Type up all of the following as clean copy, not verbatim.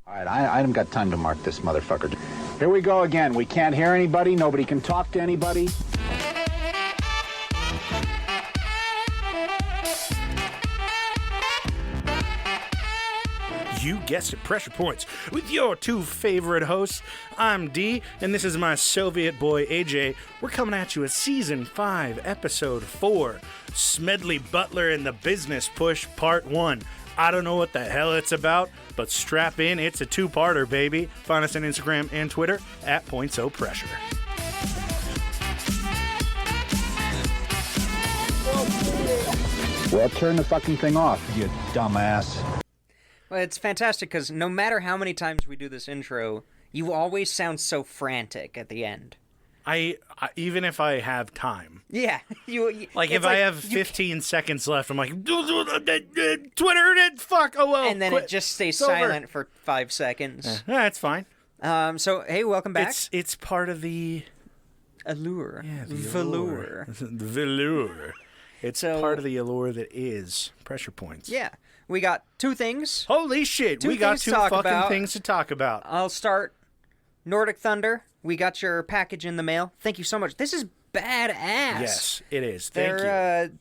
All right, I haven't got time to mark this motherfucker. Here we go again. We can't hear anybody. Nobody can talk to anybody. You guessed it, Pressure Points, with your two favorite hosts. I'm D, and this is my Soviet boy, AJ. We're coming at you with Season 5, Episode 4, Smedley Butler and the Business Push, Part 1. I don't know what the hell it's about, but strap in, it's a two-parter, baby. Find us on Instagram and Twitter, @PointsOPressure. Well, turn the fucking thing off, you dumbass. Well, it's fantastic because no matter how many times we do this intro, you always sound so frantic at the end. I even if I have time. Yeah. If I have 15 seconds left, I'm like, Twitter, fuck, oh well. And then quit. it just stays It's silent over. for 5 seconds. Yeah, it's fine. So, hey, welcome back. It's part of the... Allure. Yeah, the velour. The velour. It's So- part of the allure that is Pressure Points. Yeah. We got two things. Holy shit, Two we got things to two talk fucking about. things to talk about. I'll start. Nordic Thunder. We got your package in the mail. Thank you so much. This is badass. Yes, it is. Thank you.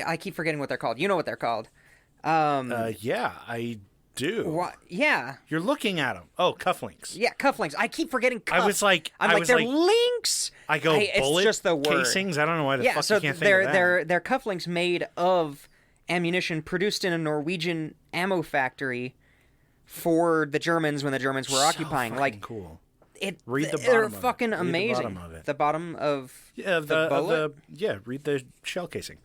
I keep forgetting what they're called. You know what they're called. Yeah, I do. What? Yeah. You're looking at them. Oh, cufflinks. Yeah, cufflinks. I keep forgetting cuff. I was like, they're links. I go bullet it's just the word. casings. I don't know why the fuck so you can't think of that. they're cufflinks made of ammunition produced in a Norwegian ammo factory for the Germans when the Germans were occupying. Fucking cool. Read the bottom they're of it. fucking Read the amazing. bottom of it. The bottom of Yeah, the bullet. read the shell casing.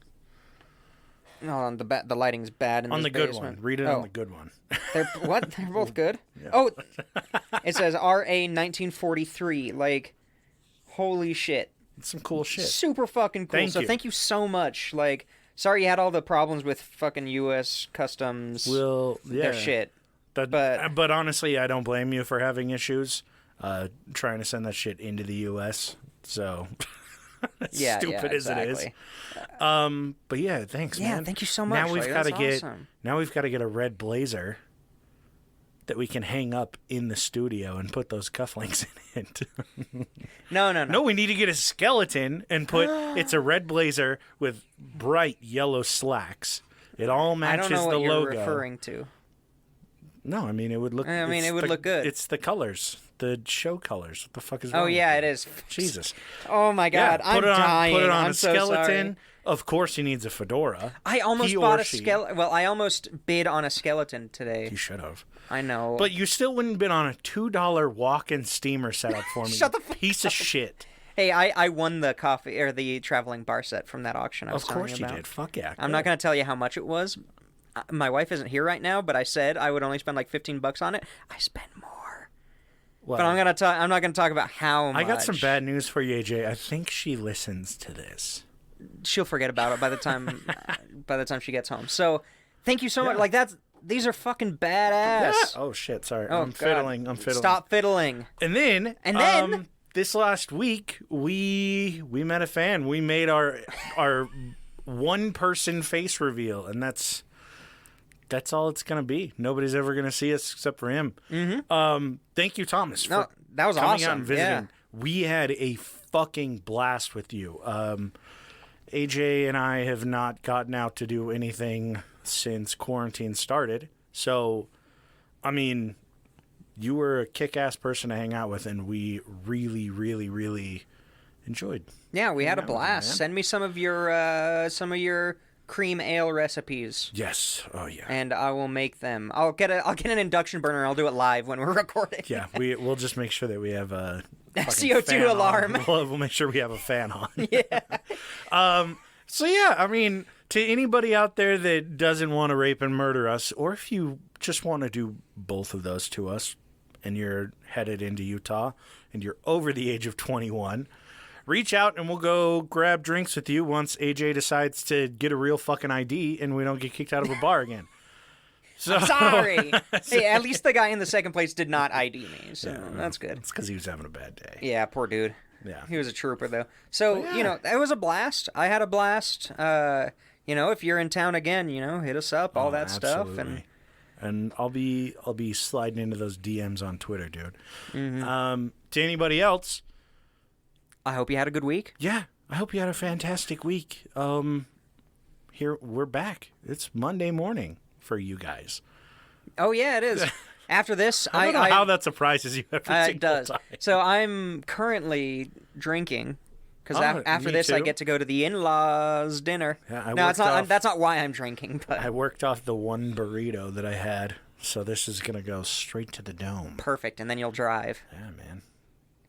No, the lighting's bad in On this the good basement. one. Read it on the good one. They're what? They're both good. Yeah. Oh, it says RA 1943. Like, holy shit. It's some cool shit. Super fucking cool. Thank you so much. Like, sorry you had all the problems with fucking U.S. Customs. Well, yeah. Their shit. But honestly, I don't blame you for having issues trying to send that shit into the U.S. So, stupid as it is. But yeah, thanks, man. Yeah, thank you so much. Now we've got to get. Awesome. Now we've got to get a red blazer that we can hang up in the studio and put those cufflinks in it. No, we need to get a skeleton and put. It's a red blazer with bright yellow slacks. It all matches I don't know the what logo. you're referring to. No, I mean it would look. it would look good. It's the colors, the show colors. What the fuck is wrong? Oh yeah, with it you? is. Jesus. Oh my god, Yeah, I'm dying. Put it on I'm a so skeleton. sorry. Of course, he needs a fedora. I almost He or bought a she. skeleton. Well, I almost bid on a skeleton today. You should have. I know. But you still wouldn't have been on a $2 walk-in steamer setup for me. Shut the fuck piece of shit. Hey, I won the coffee or the traveling bar set from that auction I was telling you about. Of course you did. Fuck yeah. I'm not going to tell you how much it was. My wife isn't here right now, but I said I would only spend like $15 on it. I spent more. Well, But I'm not going to talk about how much. I got some bad news for you, AJ. I think she listens to this. She'll forget about it by the time she gets home. So, thank you so much. Like these are fucking badass. Yeah. Oh shit, sorry. Oh, I'm God. fiddling. Stop fiddling. And then this last week we met a fan. We made our one person face reveal, and that's all it's gonna be. Nobody's ever gonna see us except for him. Mm-hmm. Thank you, Thomas, for that was coming awesome. out and visiting. Yeah. We had a fucking blast with you. AJ and I have not gotten out to do anything since quarantine started. So, I mean, you were a kick-ass person to hang out with, and we really, really, really enjoyed. Yeah, we had a blast. Man. Send me some of your cream ale recipes. Yes. Oh yeah. And I will make them. I'll get an induction burner and I'll do it live when we're recording. Yeah, we'll just make sure that we have a CO2 alarm. We'll make sure we have a fan on. Yeah. So yeah, I mean, to anybody out there that doesn't want to rape and murder us, or if you just want to do both of those to us, and you're headed into Utah and you're over the age of 21, reach out and we'll go grab drinks with you once AJ decides to get a real fucking ID and we don't get kicked out of a bar again. So, I'm sorry. Hey, at least the guy in the second place did not ID me, so that's good. It's because he was having a bad day. Yeah, poor dude. Yeah. He was a trooper, though. So, it was a blast. I had a blast. If you're in town again, hit us up, all that stuff. And and I'll be sliding into those DMs on Twitter, dude. To anybody else, I hope you had a good week. yeah, I hope you had a fantastic week. Here we're back. It's Monday morning for you guys. Oh yeah, it is. After this, I don't know how that surprises you every single it does. time. So I'm currently drinking because after me this I too. get to go to the in-laws dinner. Yeah, no, it's not. That's not why I'm drinking. But I worked off the one burrito that I had, so this is gonna go straight to the dome. perfect, and then you'll drive. Yeah, man.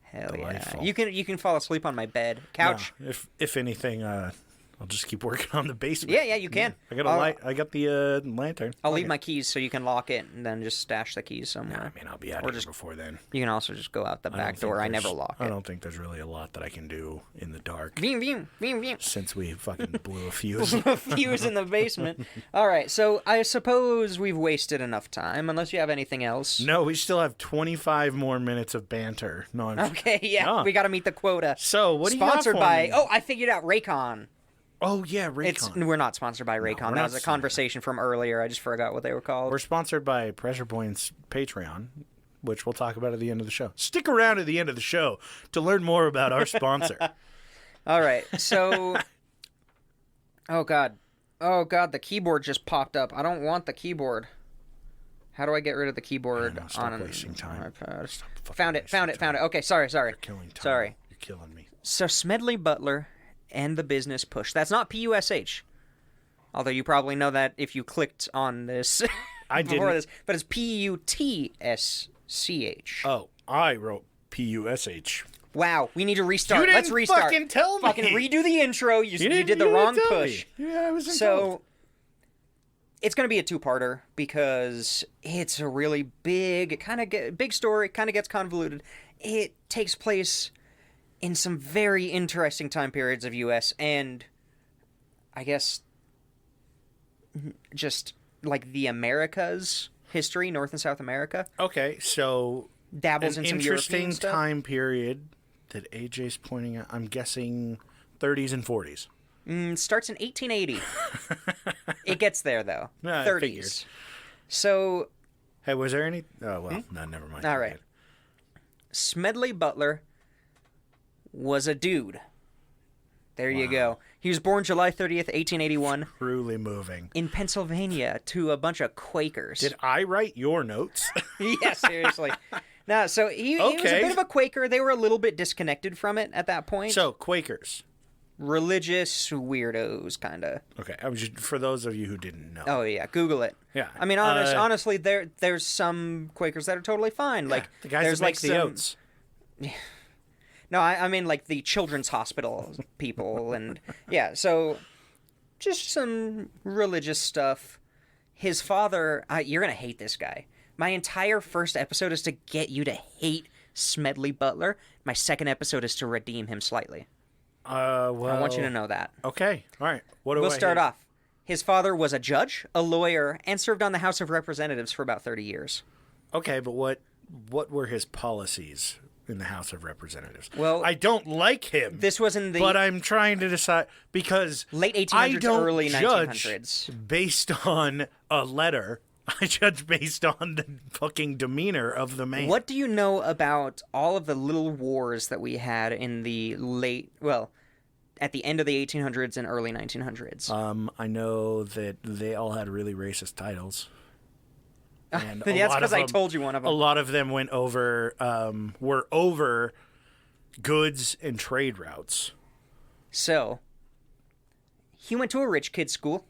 Hell Delightful. yeah! You can fall asleep on my bed, couch. No, if anything, I'll just keep working on the basement. Yeah, you can. I got a light. I got the lantern. I'll leave my keys so you can lock it and then just stash the keys somewhere. I mean, I'll be out of here before then. You can also just go out the back door. I never lock I it. don't think there's really a lot that I can do in the dark Veem, veem, veem, veem. since we fucking blew a fuse. A fuse in the basement. All right, so I suppose we've wasted enough time, unless you have anything else. No, we still have 25 more minutes of banter. No, I'm Okay, yeah, No. we got to meet the quota. So, what do you got Sponsored for by? me? Oh, I figured out Raycon. Oh yeah, Raycon. We're not sponsored by Raycon. we're That not was a conversation from earlier. I just forgot what they were called. We're sponsored by Pressure Point's Patreon, which we'll talk about at the end of the show. Stick around at the end of the show to learn more about our sponsor. All right, so. Oh god, the keyboard just popped up. I don't want the keyboard. How do I get rid of the keyboard Stop on wasting time. iPad? Stop fucking Found it. wasting time. Okay, sorry. You're killing time. Sorry. You're killing me. So Smedley Butler and the business Putsch. That's not Push. Although you probably know that if you clicked on this I before didn't. this, but it's Putsch. Oh, I wrote Push. Wow, we need to restart. You didn't Let's restart. fucking tell me. Fucking redo the intro. You did the wrong push. Yeah, I was So involved. it's going to be a two-parter because it's a really big, big story. Kind of gets convoluted. It takes place in some very interesting time periods of U.S. and I guess just like the Americas history, North and South America. Okay, so Dabbles an in some interesting European stuff. time period that AJ's pointing at. I'm guessing 30s and 40s. Starts in 1880. It gets there though. Yeah, I 30s. figured. So, Hey, was there any? Oh well, no, never mind. all right. Smedley Butler was a dude. There you go. He was born July 30th, 1881, Truly moving. in Pennsylvania to a bunch of Quakers. Did I write your notes? Yeah, seriously. No, so he was a Okay. bit of a Quaker. They were a little bit disconnected from it at that point. So Quakers. Religious weirdos, kind of. Okay, I was just, for those of you who didn't know. Oh yeah, Google it. Yeah. I mean, honestly, there's some Quakers that are totally fine. Like the guys there's that make the some, oats. No, I mean like the children's hospital people, and yeah. So just some religious stuff. His father, you're gonna hate this guy. My entire first episode is to get you to hate Smedley Butler. My second episode is to redeem him slightly. Well, I want you to know that. Okay, all right. What do We'll I start hate? off. His father was a judge, a lawyer, and served on the House of Representatives for about 30 years. Okay, but what were his policies in the House of Representatives? Well, I don't like him. This was in the but I'm trying to decide because late 1800s, I don't early judge 1900s. based on a letter. I judge based on the fucking demeanor of the man. What do you know about all of the little wars that we had in the at the end of the 1800s and early 1900s? I know that they all had really racist titles. And That's because I told you one of them. A lot of them were over goods and trade routes. So, he went to a rich kid's school.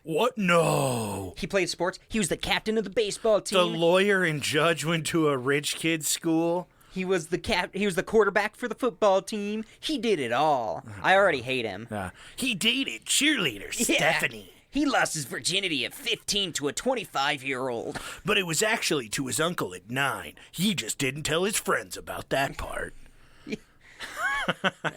What? No. He played sports. He was the captain of the baseball team. The lawyer and judge went to a rich kid's school. He was the quarterback for the football team. He did it all. I already hate him. He dated cheerleader Stephanie. He lost his virginity at 15 to a 25-year-old. But it was actually to his uncle at 9. He just didn't tell his friends about that part.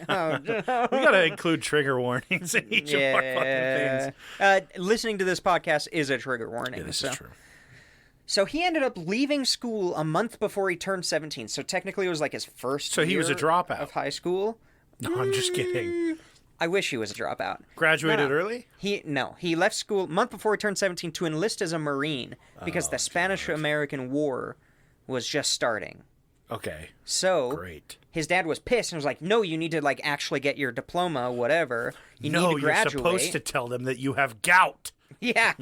Oh, We gotta include trigger warnings in each of our fucking things. Listening to this podcast is a trigger warning. Yeah, this so. is true. So he ended up leaving school a month before he turned 17. So technically it was like his first So he was a year dropout. of high school. No, I'm just kidding. I wish he was a dropout. Graduated No. early? He left school a month before he turned 17 to enlist as a Marine because the Spanish-American War was just starting. Okay. So Great. his dad was pissed and was like, "No, you need to like actually get your diploma, whatever. You need No, to graduate." you're supposed to tell them that you have gout. Yeah.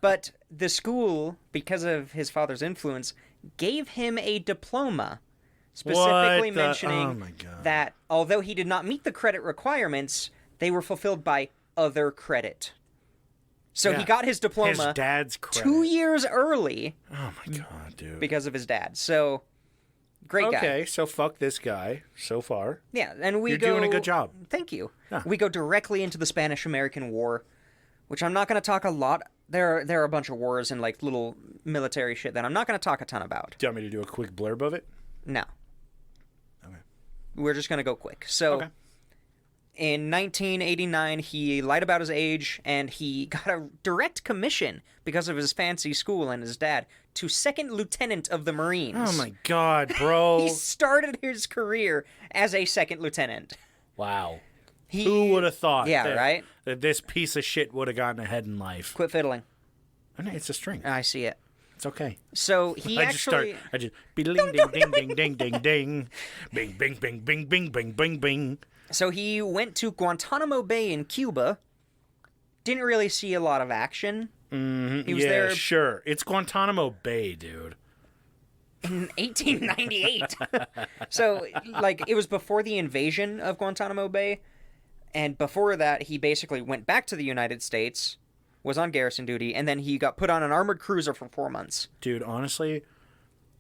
But the school, because of his father's influence, gave him a diploma, specifically mentioning Oh my God. that although he did not meet the credit requirements, they were fulfilled by other credit. So he Yeah. got his diploma His dad's credit. 2 years early Oh my God, dude. because of his dad. So, great guy. Okay, so fuck this guy so far. Yeah, and we You're go... doing a good job. Thank you. Yeah. We go directly into the Spanish-American War, which I'm not going to talk a lot. There are a bunch of wars and like little military shit that I'm not going to talk a ton about. Do you want me to do a quick blurb of it? No. Okay. We're just going to go quick. So, Okay. in 1989, he lied about his age, and he got a direct commission because of his fancy school and his dad to second lieutenant of the Marines. Oh my God, bro. He started his career as a second lieutenant. Wow. He... Who would have thought Yeah, right? that this piece of shit would have gotten ahead in life? Quit fiddling. Oh, no, it's a string. I see it. It's okay. So he I just ding ding ding ding ding ding ding bing bing bing bing bing bing bing bing. So he went to Guantanamo Bay in Cuba. Didn't really see a lot of action. He was there Sure. It's Guantanamo Bay, dude. in 1898. So, like, it was before the invasion of Guantanamo Bay. And before that, he basically went back to the United States, was on garrison duty, and then he got put on an armored cruiser for 4 months. Dude, honestly,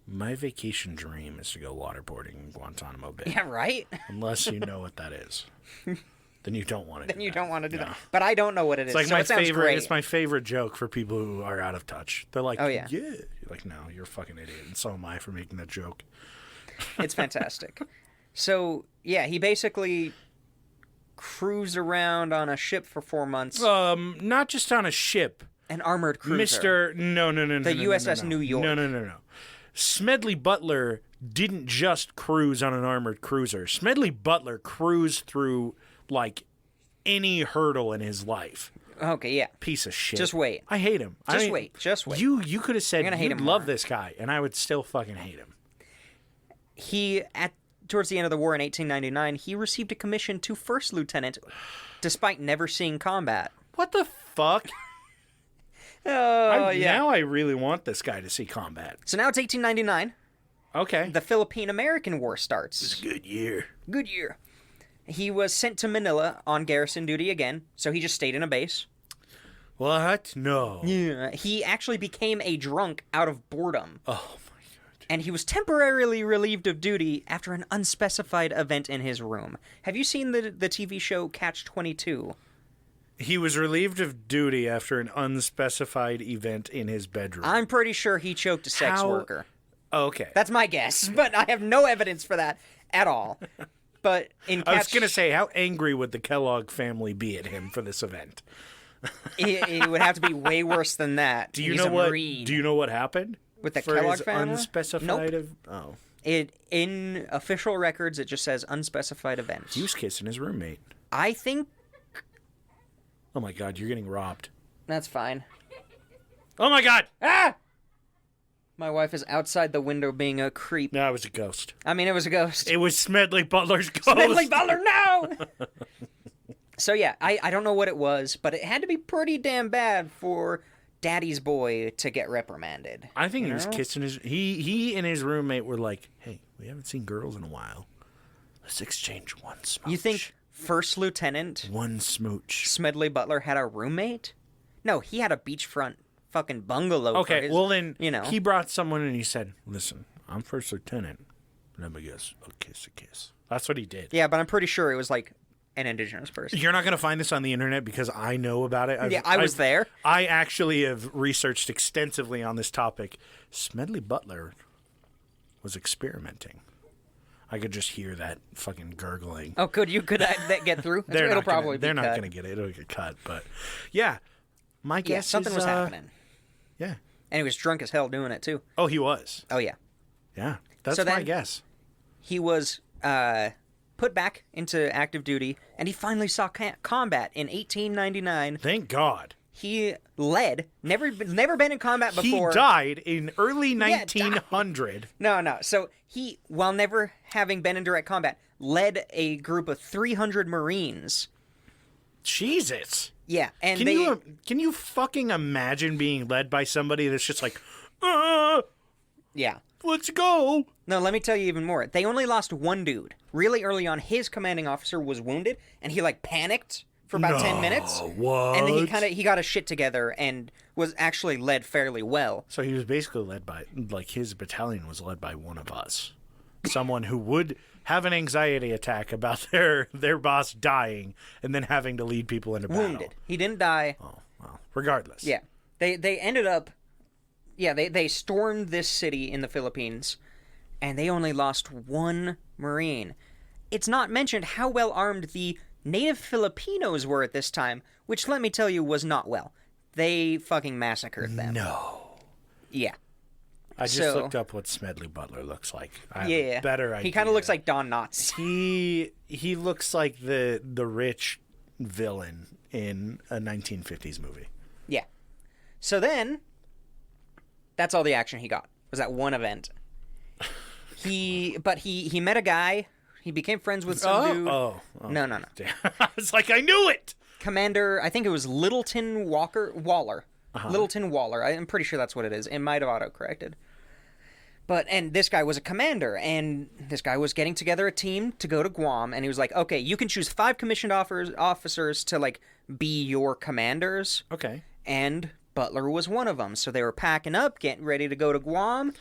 my vacation dream is to go waterboarding in Guantanamo Bay. Yeah, right? Unless you know what that is. Then you don't want to do Then you that. don't want to do No. that. But I don't know what it is. It's like so my it sounds favorite. great. It's my favorite joke for people who are out of touch. They're like, Oh, yeah. You're like, no, you're a fucking idiot. And so am I for making that joke. It's fantastic. So, yeah, he basically cruised around on a ship for 4 months. Not just on a ship. An armored cruiser. No. The USS no. New York. No. Smedley Butler didn't just cruise on an armored cruiser. Smedley Butler cruised through, like, any hurdle in his life. Okay, yeah. Piece of shit. Just wait. I hate him. Just wait. You could have said You're gonna hate you'd him love more. this guy, and I would still fucking hate him. Towards the end of the war in 1899, he received a commission to first lieutenant, despite never seeing combat. What the fuck? Oh, yeah. Now I really want this guy to see combat. So now it's 1899. Okay. The Philippine-American War starts. Good year. Good year. He was sent to Manila on garrison duty again, so he just stayed in a base. What? No. Yeah. He actually became a drunk out of boredom. Oh, my God. And he was temporarily relieved of duty after an unspecified event in his room. Have you seen the TV show Catch-22? He was relieved of duty after an unspecified event in his bedroom. I'm pretty sure he choked a sex worker. Okay. That's my guess, but I have no evidence for that at all. But in Catch... I was going to say, how angry would the Kellogg family be at him for this event? it would have to be way worse than that. Do you He's know a what? Marine. Do you know what happened With the for Kellogg his family? unspecified? Nope. In official records, it just says unspecified event. He was kissing his roommate. I think Oh my God, you're getting robbed. that's fine. Oh my God! Ah! My wife is outside the window being a creep. No, it was a ghost. I mean, it was a ghost. It was Smedley Butler's ghost. Smedley Butler, no! So yeah, I don't know what it was, but it had to be pretty damn bad for Daddy's boy to get reprimanded. I think he was kissing his... He and his roommate were like, hey, we haven't seen girls in a while. Let's exchange one smooch. You think First Lieutenant One smooch. Smedley Butler had a roommate? No, he had a beachfront fucking bungalow. Okay, for his, well then, you know. he brought someone and he said, listen, I'm first lieutenant. Let me guess, a kiss. That's what he did. Yeah, but I'm pretty sure it was like an indigenous person. You're not going to find this on the internet because I know about it. I was there. I actually have researched extensively on this topic. Smedley Butler was experimenting. I could just hear that fucking gurgling. Oh, could that get through? They're It'll not probably they're be not cut. going to get it. It'll get cut. But yeah, my guess Yeah, something is, was happening. Yeah. And he was drunk as hell doing it too. Oh, he was. Oh yeah. Yeah. That's So my then- guess. He was put back into active duty, and he finally saw combat in 1899. Thank God. He led, never been in combat before. He died in early 1900. No. So he, while never having been in direct combat, led a group of 300 Marines. Jesus. Yeah, and can you fucking imagine being led by somebody that's just like, yeah. Let's go. No, let me tell you even more. They only lost one dude. Really early on, his commanding officer was wounded, and he panicked for about 10 minutes. What? And then he got his shit together and was actually led fairly well. So he was basically led by, his battalion was led by one of us. Someone who would have an anxiety attack about their boss dying and then having to lead people into battle. Wounded. He didn't die. Oh, well, regardless. Yeah. They ended up... Yeah, they stormed this city in the Philippines, and they only lost one Marine. It's not mentioned how well armed the native Filipinos were at this time, which, let me tell you, was not well. They fucking massacred them. No. Yeah. I just looked up what Smedley Butler looks like. I have a better idea. He kind of looks like Don Knotts. He looks like the rich villain in a 1950s movie. Yeah. So then... That's all the action he got, was that one event. He met a guy. He became friends with some dude. No. I was like, I knew it! Commander, I think it was Littleton Waller. Uh-huh. Littleton Waller. I'm pretty sure that's what it is. It might have auto-corrected. And this guy was a commander, and this guy was getting together a team to go to Guam, and he was like, okay, you can choose 5 commissioned officers to, be your commanders. Okay. And... Butler was one of them, so they were packing up, getting ready to go to Guam,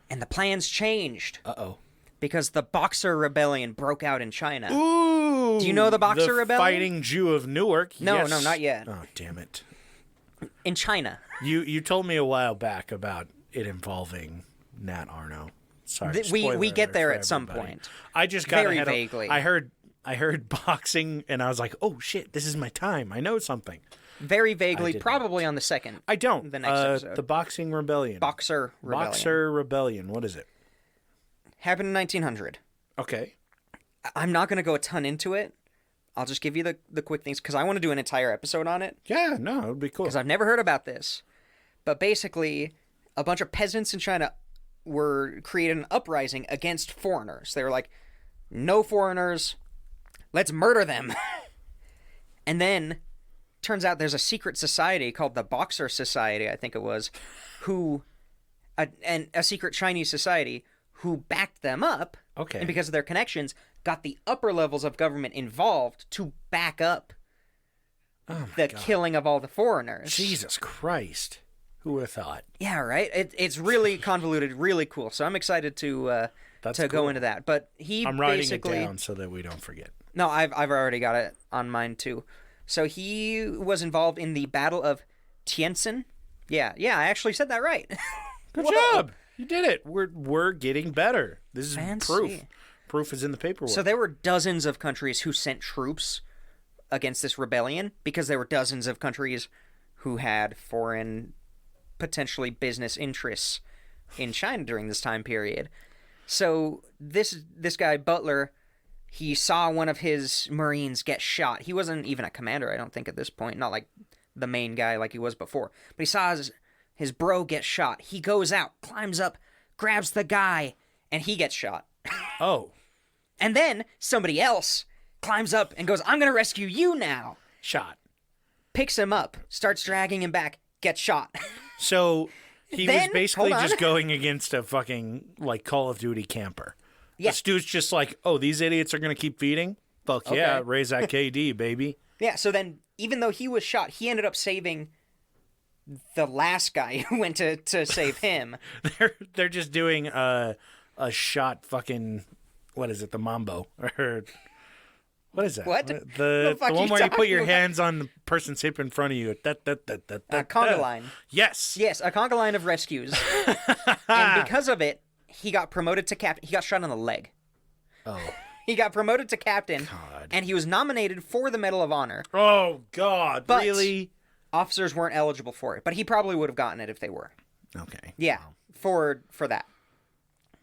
and the plans changed. Uh-oh. Because the Boxer Rebellion broke out in China. Ooh! Do you know the Boxer Rebellion? Fighting Jew of Newark. No, yes. no, not yet. Oh, damn it. In China. You told me a while back about it involving Nat Arno. Sorry, we get there at some point. I just got very vaguely. I heard boxing, and I was like, oh, shit, this is my time. I know something. Very vaguely, probably on the second. I don't. The next episode. The Boxing Rebellion. Boxer Rebellion. Boxer Rebellion. What is it? Happened in 1900. Okay. I'm not going to go a ton into it. I'll just give you the quick things, because I want to do an entire episode on it. Yeah, no, it would be cool. Because I've never heard about this. But basically, a bunch of peasants in China were creating an uprising against foreigners. They were like, no foreigners, let's murder them. And then... Turns out there's a secret society called the Boxer Society, I think it was, and a secret Chinese society who backed them up. Okay. And because of their connections, got the upper levels of government involved to back up the killing of all the foreigners. Jesus Christ. Who would have thought? Yeah, right? It's really convoluted, really cool. So I'm excited to go into that. But I'm writing it down so that we don't forget. No, I've already got it on mine too. So he was involved in the Battle of Tientsin. Yeah, I actually said that right. Good job. You did it. We're getting better. This is Fancy. proof. Proof is in the paperwork. So there were dozens of countries who sent troops against this rebellion because there were dozens of countries who had foreign, potentially business interests in China during this time period. So this guy, Butler... He saw one of his Marines get shot. He wasn't even a commander, I don't think, at this point. Not like the main guy like he was before. But he saw his bro get shot. He goes out, climbs up, grabs the guy, and he gets shot. Oh. And then somebody else climbs up and goes, I'm going to rescue you now. Shot. Picks him up, starts dragging him back, gets shot. So he was basically just going against a fucking, Call of Duty camper. Yeah. This dude's just like, oh, these idiots are going to keep feeding? Fuck okay. Yeah, raise that KD, baby. Yeah, so then, even though he was shot, he ended up saving the last guy who went to save him. They're just doing a shot fucking, what is it, the mambo? Or what is that? What? The one where you put your hands on the person's hip in front of you. A conga line. Yes. Yes, a conga line of rescues. And because of it, he got promoted to captain. He got shot in the leg. Oh. He got promoted to captain. God. And he was nominated for the Medal of Honor. Oh, God. But really? Officers weren't eligible for it. But he probably would have gotten it if they were. Okay. Yeah, wow. for that.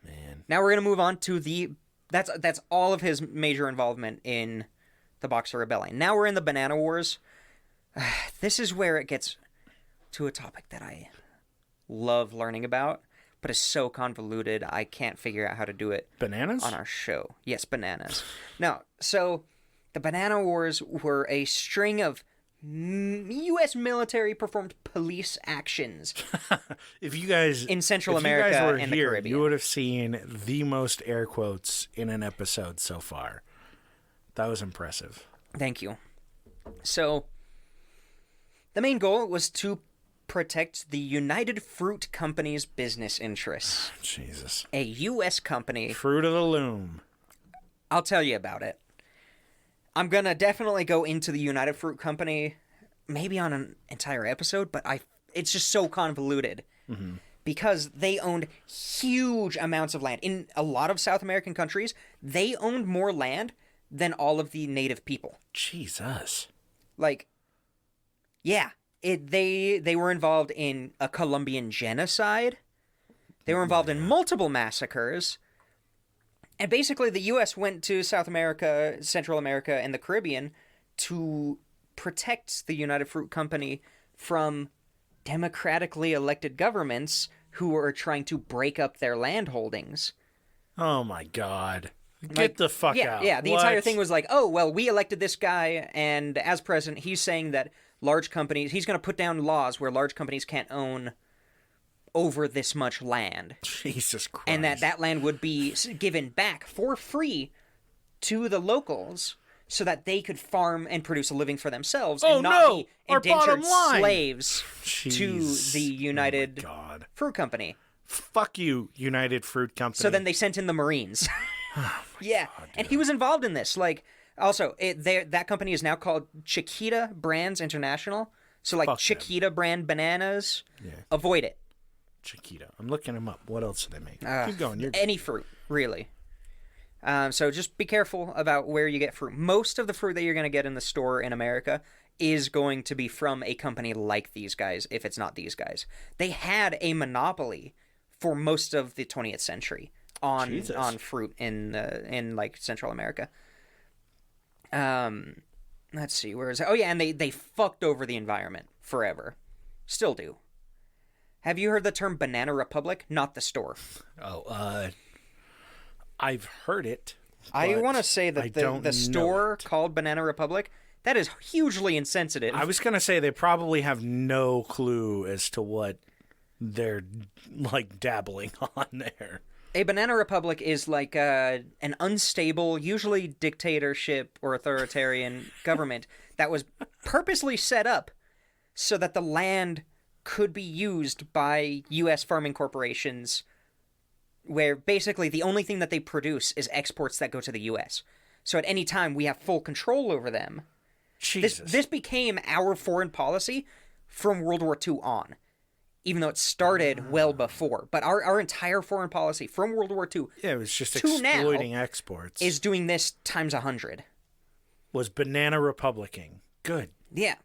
Man. Now we're going to move on to the That's all of his major involvement in the Boxer Rebellion. Now we're in the Banana Wars. This is where it gets to a topic that I love learning about, but it's so convoluted I can't figure out how to do it. Bananas? On our show. Yes, bananas. Now, so the Banana Wars were a string of U.S. military performed police actions If you guys in Central if America you guys were and the here, Caribbean. you would have seen the most air quotes in an episode so far. That was impressive. Thank you. So, the main goal was to protect the United Fruit Company's business interests. Jesus. A U.S. company. Fruit of the Loom. I'll tell you about it. I'm going to definitely go into the United Fruit Company, maybe on an entire episode, but it's just so convoluted. Mm-hmm. Because they owned huge amounts of land. In a lot of South American countries, they owned more land than all of the native people. Jesus. Like, yeah. They were involved in a Colombian genocide. They were involved in multiple massacres. And basically, the U.S. went to South America, Central America, and the Caribbean to protect the United Fruit Company from democratically elected governments who were trying to break up their land holdings. Oh, my God. Get the fuck out. Yeah, the entire thing was like, oh, well, we elected this guy, and as president, he's saying that large companies, he's going to put down laws where large companies can't own over this much land. Jesus Christ. And that land would be given back for free to the locals so that they could farm and produce a living for themselves and not be indentured slaves to the United Fruit Company. Fuck you, United Fruit Company. So then they sent in the Marines. Yeah, God, and he was involved in this. Like, also, that company is now called Chiquita Brands International. So, like, Chiquita brand bananas, avoid it. Chiquita. I'm looking them up. What else do they make? Keep going. Any fruit, really. So just be careful about where you get fruit. Most of the fruit that you're going to get in the store in America is going to be from a company like these guys, if it's not these guys. They had a monopoly for most of the 20th century on fruit in like Central America. Let's see, where is it? Oh yeah, and they fucked over the environment forever. Still do. Have you heard the term Banana Republic? Not the store. Oh, I've heard it. I want to say that the store called Banana Republic, that is hugely insensitive. I was going to say they probably have no clue as to what they're like dabbling on there. A Banana Republic is like an unstable, usually dictatorship or authoritarian government that was purposely set up so that the land could be used by U.S. farming corporations where basically the only thing that they produce is exports that go to the U.S. So at any time, we have full control over them. Jesus. This became our foreign policy from World War II on, even though it started well before. But our entire foreign policy from World War II it was just exploiting exports. Is doing this times 100. Was Banana Republicing. Good. Yeah.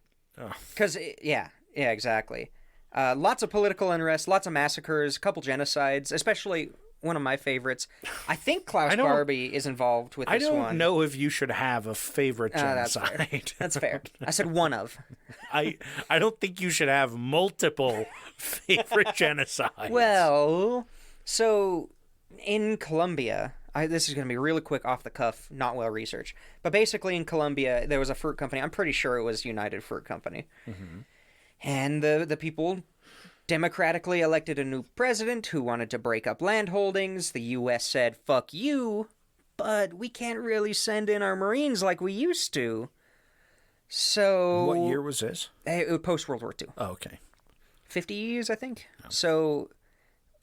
Because, yeah, exactly. Lots of political unrest, lots of massacres, a couple genocides, especially one of my favorites. I think Klaus Barbie is involved with this one. I don't know if you should have a favorite genocide. That's fair. I said one of. I don't think you should have multiple favorite genocides. Well, so in Colombia, this is going to be really quick off the cuff, not well researched. But basically in Colombia, there was a fruit company. I'm pretty sure it was United Fruit Company. Mm-hmm. And the people democratically elected a new president who wanted to break up land holdings. The U.S. said, fuck you, but we can't really send in our Marines like we used to. So... What year was this? Post-World War II. Oh, okay. 50s, I think. Oh. So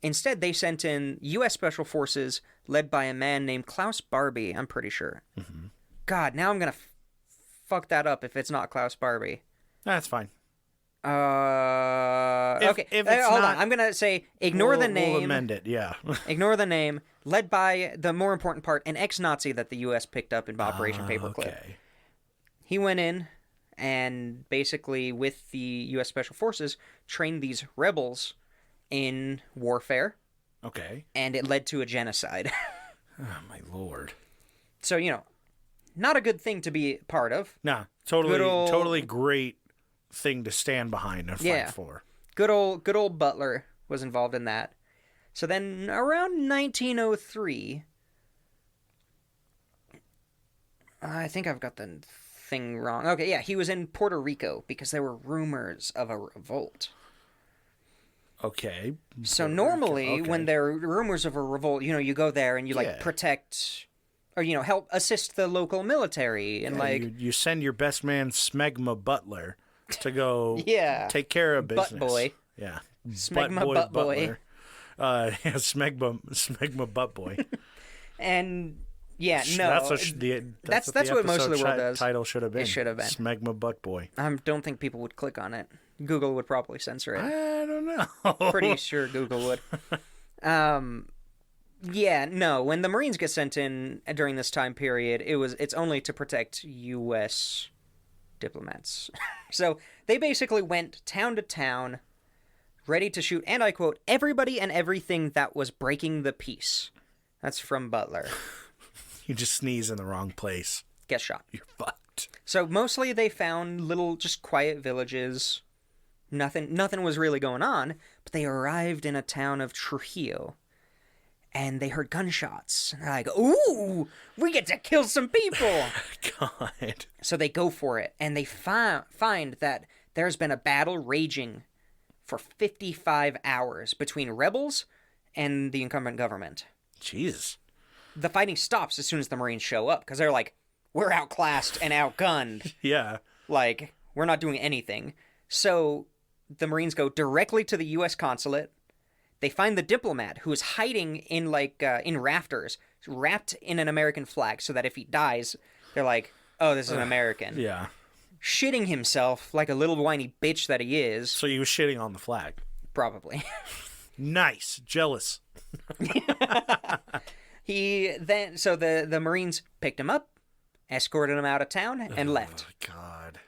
instead, they sent in U.S. Special Forces led by a man named Klaus Barbie, I'm pretty sure. Mm-hmm. God, now I'm going to fuck that up if it's not Klaus Barbie. That's fine. Okay. Hold on. I'm gonna say ignore the name. We'll amend it. Yeah. Ignore the name. Led by the more important part, an ex-Nazi that the U.S. picked up in Operation Paperclip. Okay. He went in and basically, with the U.S. Special Forces, trained these rebels in warfare. Okay. And it led to a genocide. Oh, my Lord. So, not a good thing to be part of. Nah, totally great thing to stand behind and fight for. Good old Butler was involved in that. So then around 1903, I think I've got the thing wrong. Okay, yeah, he was in Puerto Rico because there were rumors of a revolt. Okay. So normally when there are rumors of a revolt, you go there and you protect or help assist the local military and you send your best man Smegma Butler to go take care of business. Butt boy. Yeah. Smegma Butt Boy. Smegma Butt Boy. And that's what most of the world does. Title should have been. It should have been Smegma Butt Boy. I don't think people would click on it. Google would probably censor it. I don't know. Pretty sure Google would. When the Marines get sent in during this time period, it's only to protect U.S. diplomats. So they basically went town to town, ready to shoot, and I quote, everybody and everything that was breaking the peace. That's from Butler. You just sneeze in the wrong place. Get shot. You're fucked. So mostly they found little, just quiet villages. Nothing was really going on, but they arrived in a town of Trujillo, and they heard gunshots. And they're like, ooh, we get to kill some people. God. So they go for it, and they find that there's been a battle raging for 55 hours between rebels and the incumbent government. Jesus. The fighting stops as soon as the Marines show up, because they're like, we're outclassed and outgunned. Yeah. Like, we're not doing anything. So the Marines go directly to the U.S. consulate. They find the diplomat who is hiding in in rafters, wrapped in an American flag, so that if he dies, they're like, oh, this is an American. Yeah. Shitting himself like a little whiny bitch that he is. So he was shitting on the flag. Probably. Nice. Jealous. So the Marines picked him up, escorted him out of town, and left. God.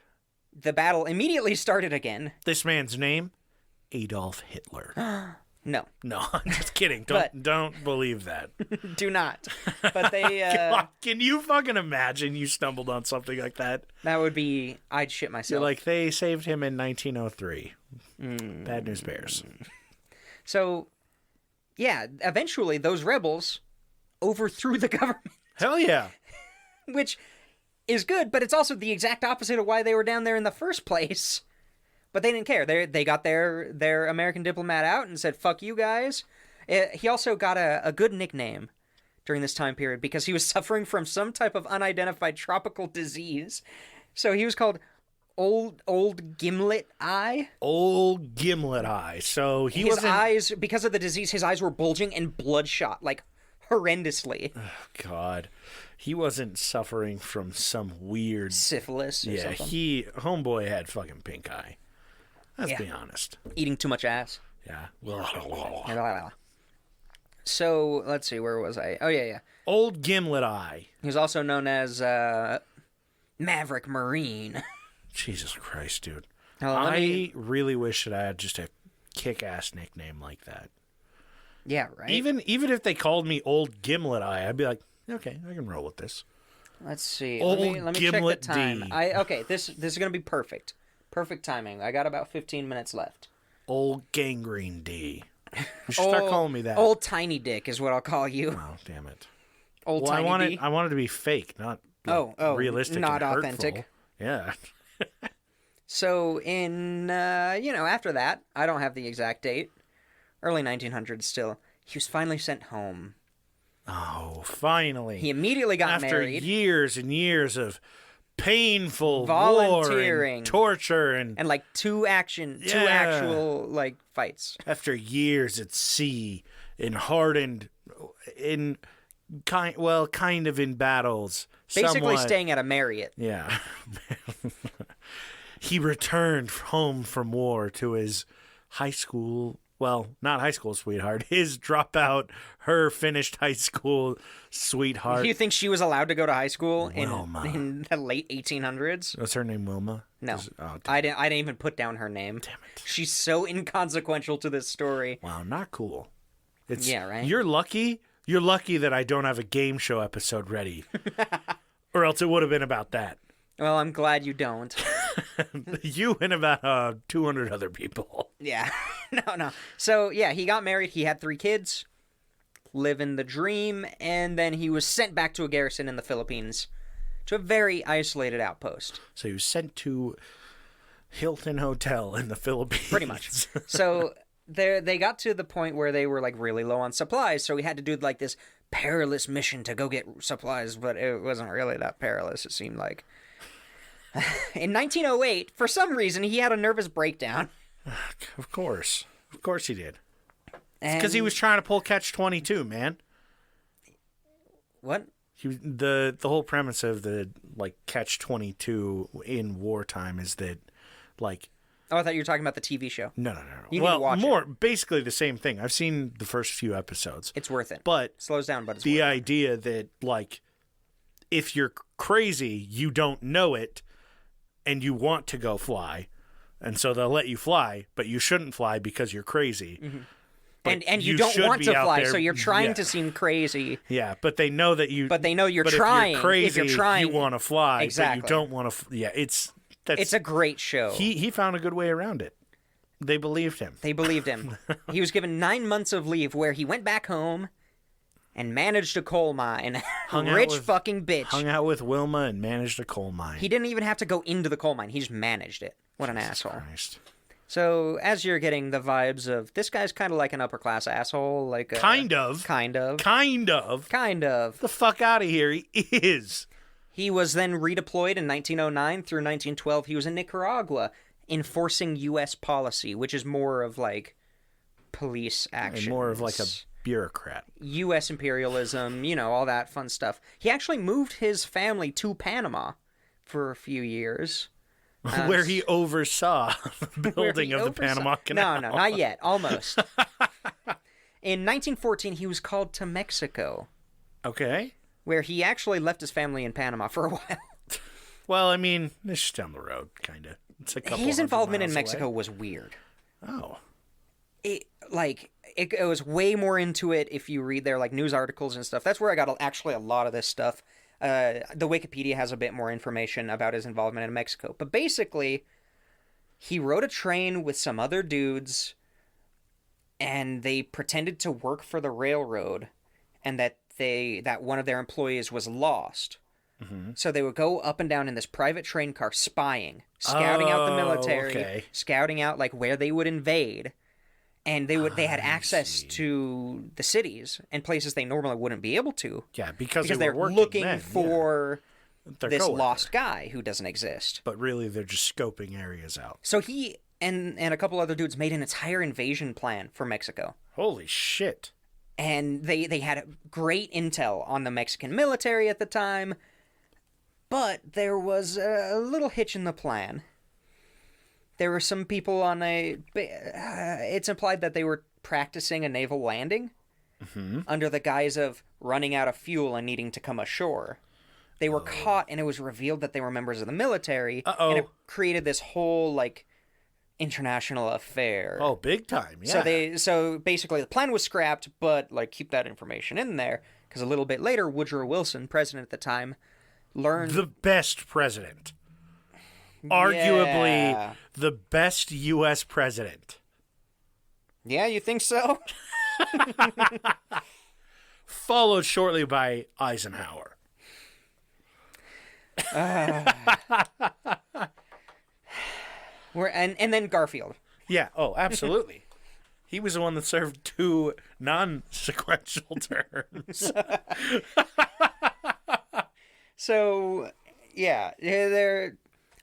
The battle immediately started again. This man's name? Adolf Hitler. No. No, I'm just kidding. Don't believe that. Do not. But they... Can you fucking imagine you stumbled on something like that? That would be... I'd shit myself. You're like, they saved him in 1903. Bad news bears. So, eventually those rebels overthrew the government. Hell yeah. Which is good, but it's also the exact opposite of why they were down there in the first place. But they didn't care. They got their American diplomat out and said, fuck you guys. He also got a good nickname during this time period because he was suffering from some type of unidentified tropical disease. So he was called Old Gimlet Eye. Old Gimlet Eye. So his eyes, because of the disease, his eyes were bulging and bloodshot, like horrendously. Oh, God. He wasn't suffering from some weird... syphilis or something. Homeboy had fucking pink eye. Let's be honest. Eating too much ass. Yeah. So, let's see, where was I? Oh, yeah. Old Gimlet Eye. He was also known as Maverick Marine. Jesus Christ, dude. I really wish that I had just a kick-ass nickname like that. Yeah, right? Even if they called me Old Gimlet Eye, I'd be like, okay, I can roll with this. Let's see. Old let me Gimlet check the time. D. Okay, this is going to be perfect. Perfect timing. I got about 15 minutes left. Old Gangrene D. You should start calling me that. Old Tiny Dick is what I'll call you. Oh, damn it. Old Tiny D. I want it to be fake, not realistic not and authentic. Hurtful. Yeah. So in, after that, I don't have the exact date, early 1900s still, he was finally sent home. Oh, finally. He immediately got married. After years and years of painful volunteering, war and torture and two actual fights. After years at sea and hardened kind of in battles. Basically somewhat. Staying at a Marriott. Yeah. He returned home from war to his high school, not high school sweetheart, his dropout, her finished high school sweetheart. Do you think she was allowed to go to high school Wilma. in the late 1800s? Was her name Wilma? No. I didn't even put down her name. Damn it. She's so inconsequential to this story. Wow, not cool. Yeah, right? You're lucky You're lucky that I don't have a game show episode ready. Or else it would have been about that. Well, I'm glad you don't. You and about 200 other people. Yeah. No. So, yeah, he got married. He had 3 kids. Living the dream. And then he was sent back to a garrison in the Philippines. To a very isolated outpost. So he was sent to Hilton Hotel in the Philippines. Pretty much. So they got to the point where they were like really low on supplies. So he had to do like this perilous mission to go get supplies. But it wasn't really that perilous, it seemed like. In 1908, for some reason, he had a nervous breakdown. Of course he did. It's because he was trying to pull Catch-22, man. What? The whole premise of the like Catch-22 in wartime is that like. Oh, I thought you were talking about the TV show. No. You need to watch it. Basically the same thing. I've seen the first few episodes. It's worth it. But slows down, but it's the worth idea that like if you're crazy, you don't know it, and you want to go fly, and so they'll let you fly, but you shouldn't fly because you're crazy. Mm-hmm. And you don't want to fly, so you're trying to seem crazy. Yeah, but they know that you. But they know you're trying. If you're crazy, if you're trying, you want to fly, exactly. but you don't want to. Yeah, it's a great show. He found a good way around it. They believed him. He was given 9 months of leave, where he went back home and managed a coal mine. Fucking bitch. Hung out with Wilma and managed a coal mine. He didn't even have to go into the coal mine. He just managed it. What an asshole. Christ. So, as you're getting the vibes of, this guy's kind of like an upper-class asshole. Like Kind of. The fuck out of here. He is. He was then redeployed in 1909 through 1912. He was in Nicaragua enforcing U.S. policy, which is more of like police action. And more of like a bureaucrat. U.S. imperialism, all that fun stuff. He actually moved his family to Panama for a few years. Where he oversaw the building of the Panama Canal. No, not yet. Almost. In 1914, he was called to Mexico. Okay. Where he actually left his family in Panama for a while. Well, I mean, it's just down the road, kind of. It's a couple. His involvement in miles Mexico away. was weird. Oh. It was way more into it if you read their like news articles and stuff. That's where I got actually a lot of this stuff. The Wikipedia has a bit more information about his involvement in Mexico. But basically, he rode a train with some other dudes, and they pretended to work for the railroad, and that one of their employees was lost. Mm-hmm. So they would go up and down in this private train car spying, scouting out the military, scouting out like where they would invade. And they had access to the cities and places they normally wouldn't be able to. Yeah, because they're looking for this coworker. lost guy who doesn't exist. But really, they're just scoping areas out. So he and a couple other dudes made an entire invasion plan for Mexico. Holy shit. And they had great intel on the Mexican military at the time. But there was a little hitch in the plan. There were some people on it's implied that they were practicing a naval landing under the guise of running out of fuel and needing to come ashore. They were caught, and it was revealed that they were members of the military. And it created this whole, like, international affair. Oh, big time, yeah. So basically the plan was scrapped, but, like, keep that information in there. Because a little bit later, Woodrow Wilson, president at the time, learned... The best president. Arguably the best U.S. president. Yeah, you think so? Followed shortly by Eisenhower. And then Garfield. Yeah, oh, absolutely. He was the one that served 2 non-sequential terms. So, yeah,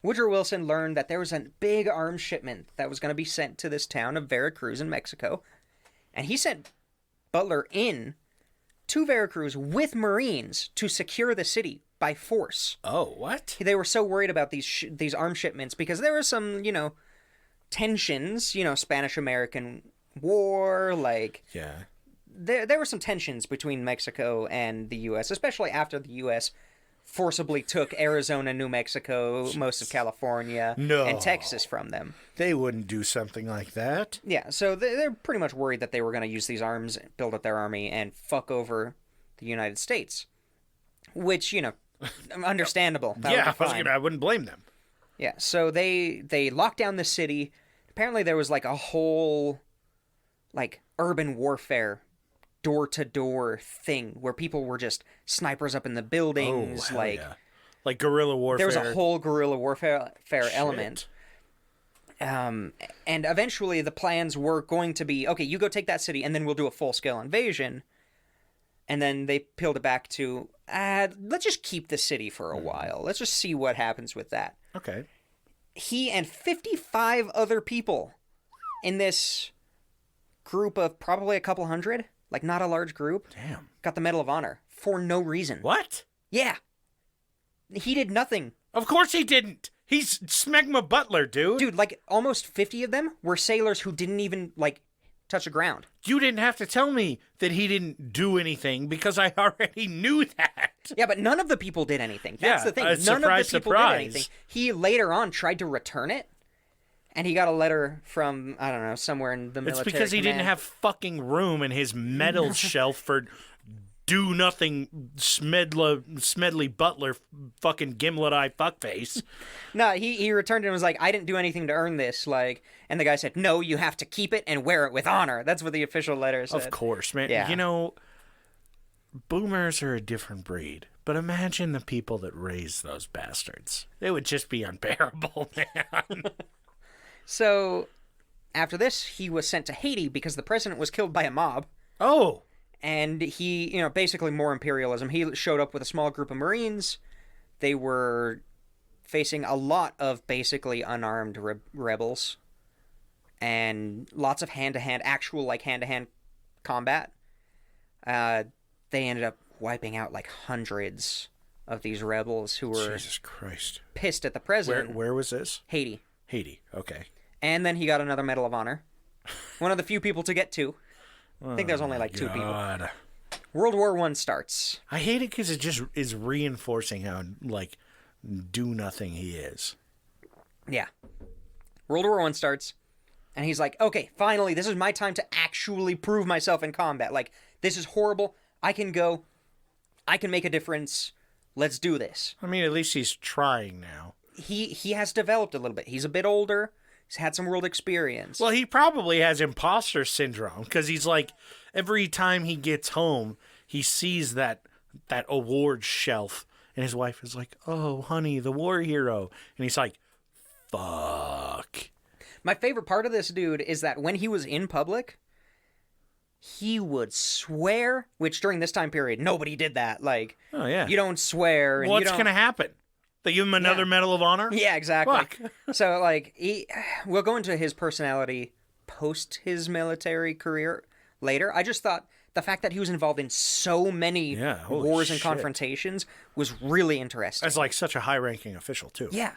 Woodrow Wilson learned that there was a big arms shipment that was going to be sent to this town of Veracruz in Mexico. And he sent Butler in to Veracruz with Marines to secure the city by force. Oh, what? They were so worried about these arms shipments because there were some, tensions, Spanish-American War, like... Yeah. There were some tensions between Mexico and the U.S., especially after the U.S. forcibly took Arizona, New Mexico, most of California, and Texas from them. They wouldn't do something like that. Yeah, so they're pretty much worried that they were going to use these arms, build up their army, and fuck over the United States. Which, understandable. I wouldn't blame them. Yeah, so they locked down the city. Apparently there was like a whole urban warfare door-to-door thing where people were just snipers up in the buildings. Like guerrilla warfare. There was a whole guerrilla warfare element. And eventually the plans were going to be, okay, you go take that city and then we'll do a full-scale invasion. And then they peeled it back to, let's just keep the city for a while. Let's just see what happens with that. Okay. He and 55 other people in this group of probably a couple hundred, like not a large group, got the Medal of Honor for no reason. What? Yeah. He did nothing. Of course he didn't. He's Smegma Butler, dude. Dude, like almost 50 of them were sailors who didn't even touch the ground. You didn't have to tell me that he didn't do anything because I already knew that. Yeah, but none of the people did anything. That's the thing. None of the people did anything. He later on tried to return it, and he got a letter from, I don't know, somewhere in the military. It's because he didn't have fucking room in his medal shelf for do-nothing Smedley Butler fucking Gimlet Eye fuckface. No, he returned and was like, I didn't do anything to earn this. And the guy said, no, you have to keep it and wear it with honor. That's what the official letter said. Of course, man. Yeah. Boomers are a different breed. But imagine the people that raised those bastards. They would just be unbearable, man. So, after this, he was sent to Haiti because the president was killed by a mob. Oh! And he, basically more imperialism. He showed up with a small group of Marines. They were facing a lot of basically unarmed rebels. And lots of hand-to-hand combat. They ended up wiping out hundreds of these rebels who were Jesus Christ pissed at the president. Where was this? Haiti. Haiti, okay. And then he got another Medal of Honor. One of the few people to get two. I think there's only two people. World War I starts. I hate it because it just is reinforcing how, do-nothing he is. Yeah. World War I starts, and he's like, okay, finally, this is my time to actually prove myself in combat. This is horrible. I can go. I can make a difference. Let's do this. I mean, at least he's trying now. He has developed a little bit. He's a bit older. He's had some world experience. Well, he probably has imposter syndrome because he's every time he gets home, he sees that award shelf, and his wife is like, "Oh, honey, the war hero," and he's like, "Fuck." My favorite part of this dude is that when he was in public, he would swear, which during this time period, nobody did that. Oh yeah, you don't swear. And what's going to happen? They give him another Medal of Honor? Yeah, exactly. Fuck. So, we'll go into his personality post his military career later. I just thought the fact that he was involved in so many wars and confrontations was really interesting. As such a high-ranking official too. Yeah,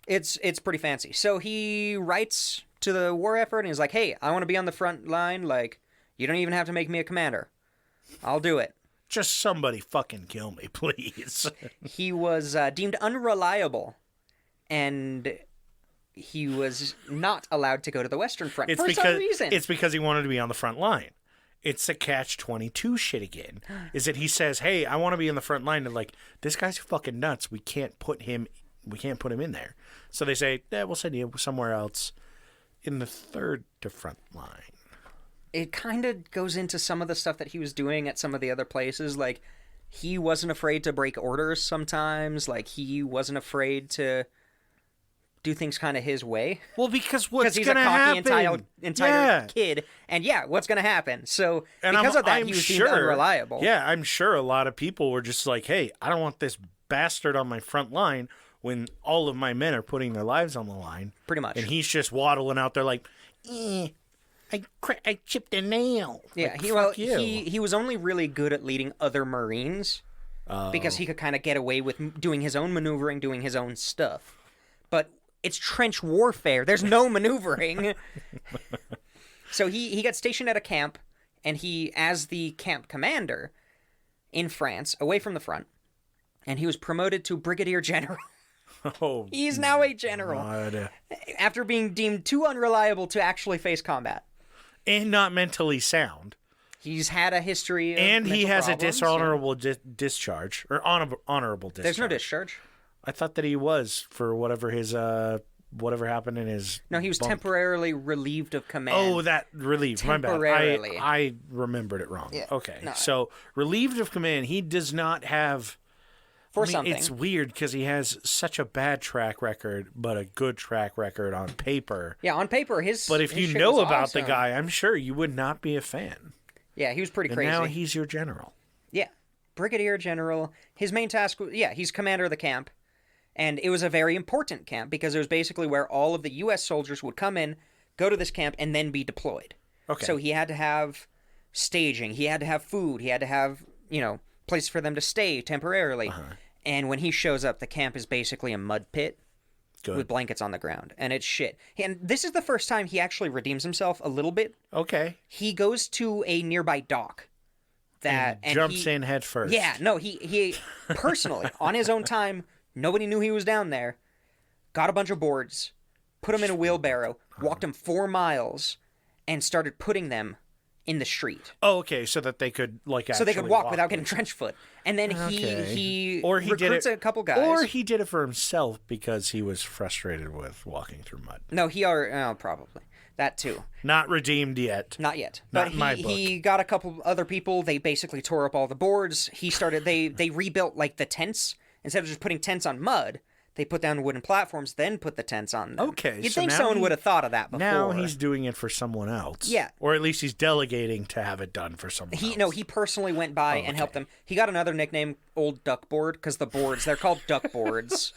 it's pretty fancy. So he writes to the war effort and he's like, "Hey, I want to be on the front line. You don't even have to make me a commander. I'll do it. Just somebody fucking kill me, please." He was deemed unreliable, and he was not allowed to go to the Western Front for some reason. It's because he wanted to be on the front line. It's the catch-22 shit again. Is that he says, "Hey, I want to be in the front line," and this guy's fucking nuts. We can't put him in there. So they say, we'll send you somewhere else in the third to front line. It kind of goes into some of the stuff that he was doing at some of the other places. He wasn't afraid to break orders sometimes. He wasn't afraid to do things kind of his way. Well, because what's he's going to happen? Because he's a cocky, entitled kid. And what's going to happen? So because of that, he was deemed unreliable. Yeah, I'm sure a lot of people were just hey, I don't want this bastard on my front line when all of my men are putting their lives on the line. Pretty much. And he's just waddling out there I chipped a nail. Yeah, he was only really good at leading other Marines because he could kind of get away with doing his own maneuvering, doing his own stuff. But it's trench warfare. There's no maneuvering. So he got stationed at a camp, and he, as the camp commander in France, away from the front, and he was promoted to brigadier general. Oh, He's now a general God. after being deemed too unreliable to actually face combat. And not mentally sound. He's had a history of And he mental has problems, a dishonorable discharge. Or honorable discharge. There's no discharge. I thought that he was for whatever his whatever happened in his No, he was bunk. temporarily relieved of command. Oh, that relieved. My bad. Temporarily. I remembered it wrong. Yeah. Okay. No. So, relieved of command, he does not have... for I mean, something. it's weird because he has such a bad track record, but a good track record on paper. Yeah, on paper, his. But if his you shit know was about awesome. the guy, I'm sure you would not be a fan. Yeah, he was pretty And crazy. now he's your general. Yeah, brigadier general. His main task was he's commander of the camp, and it was a very important camp because it was basically where all of the U.S. soldiers would come in, go to this camp, and then be deployed. Okay. So he had to have staging. He had to have food. He had to have places for them to stay temporarily. And when he shows up, the camp is basically a mud pit Good. with blankets on the ground, and it's shit. And this is the first time he actually redeems himself a little bit. Okay. He goes to a nearby dock and Jumps he, in head first. Yeah, no, he personally, on his own time, nobody knew he was down there, got a bunch of boards, put them in a wheelbarrow, walked them 4 miles, and started putting them in the street. Oh, okay, so that they could So they could walk without with getting trench foot. And then Okay. he Or he did recruits it- a couple guys. Or he did it for himself because he was frustrated with walking through mud. No, probably. That too. Not redeemed yet. Not yet. Not But in my he got a couple other people. They basically tore up all the boards. They rebuilt like the tents. Instead of just putting tents on mud, they put down wooden platforms, then put the tents on them. Okay, You'd so think now someone he- would have thought of that before. Now he's doing it for someone else. Yeah. Or at least he's delegating to have it done for someone else. He personally went by and helped them. He got another nickname, Old Duck Board, because the boards, they're called duck boards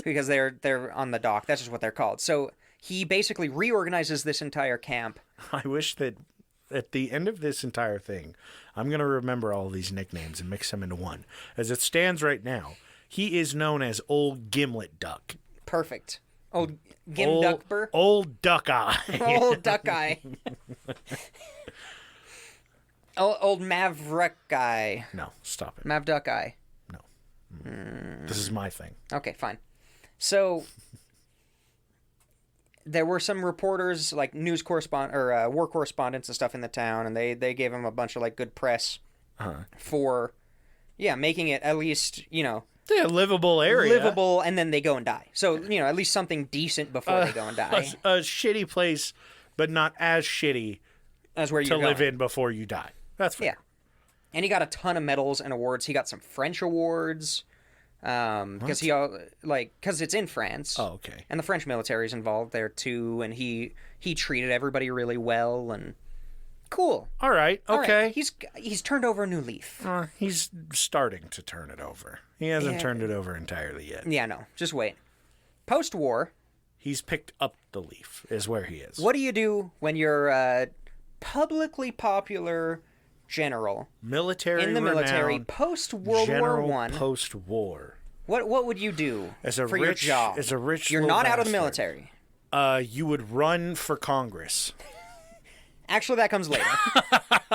because they're on the dock. That's just what they're called. So he basically reorganizes this entire camp. I wish that at the end of this entire thing, I'm going to remember all these nicknames and mix them into one. As it stands right now, he is known as Old Gimlet Duck. Perfect. Old Duckber. Old Duck Eye. Old Duck Eye. Old Maverick Eye. No, stop it. Mav Duck Eye. No. This is my thing. Okay, fine. So there were some reporters, like news correspondent or war correspondents and stuff in the town, and they gave him a bunch of like good press for making it at least Yeah, livable area. livable, and then they go and die. So at least something decent before they go and die. A shitty place, but not as shitty That's where to you're live going. in before you die. That's fair. Yeah. And he got a ton of medals and awards. He got some French awards because because it's in France. Oh, okay. And the French military is involved there too. And he treated everybody really well and cool. All right. All Okay. right. He's turned over a new leaf. He's starting to turn it over. He hasn't turned it over entirely yet. Yeah, no, just wait. Post-war, He's picked up the leaf, is where he is. what do you do when you're a publicly popular general Military in the military renowned post-World War general One? post-war. What would you do for your job? As a rich You're little not out of the bastard. military. You would run for Congress. Actually, that comes later.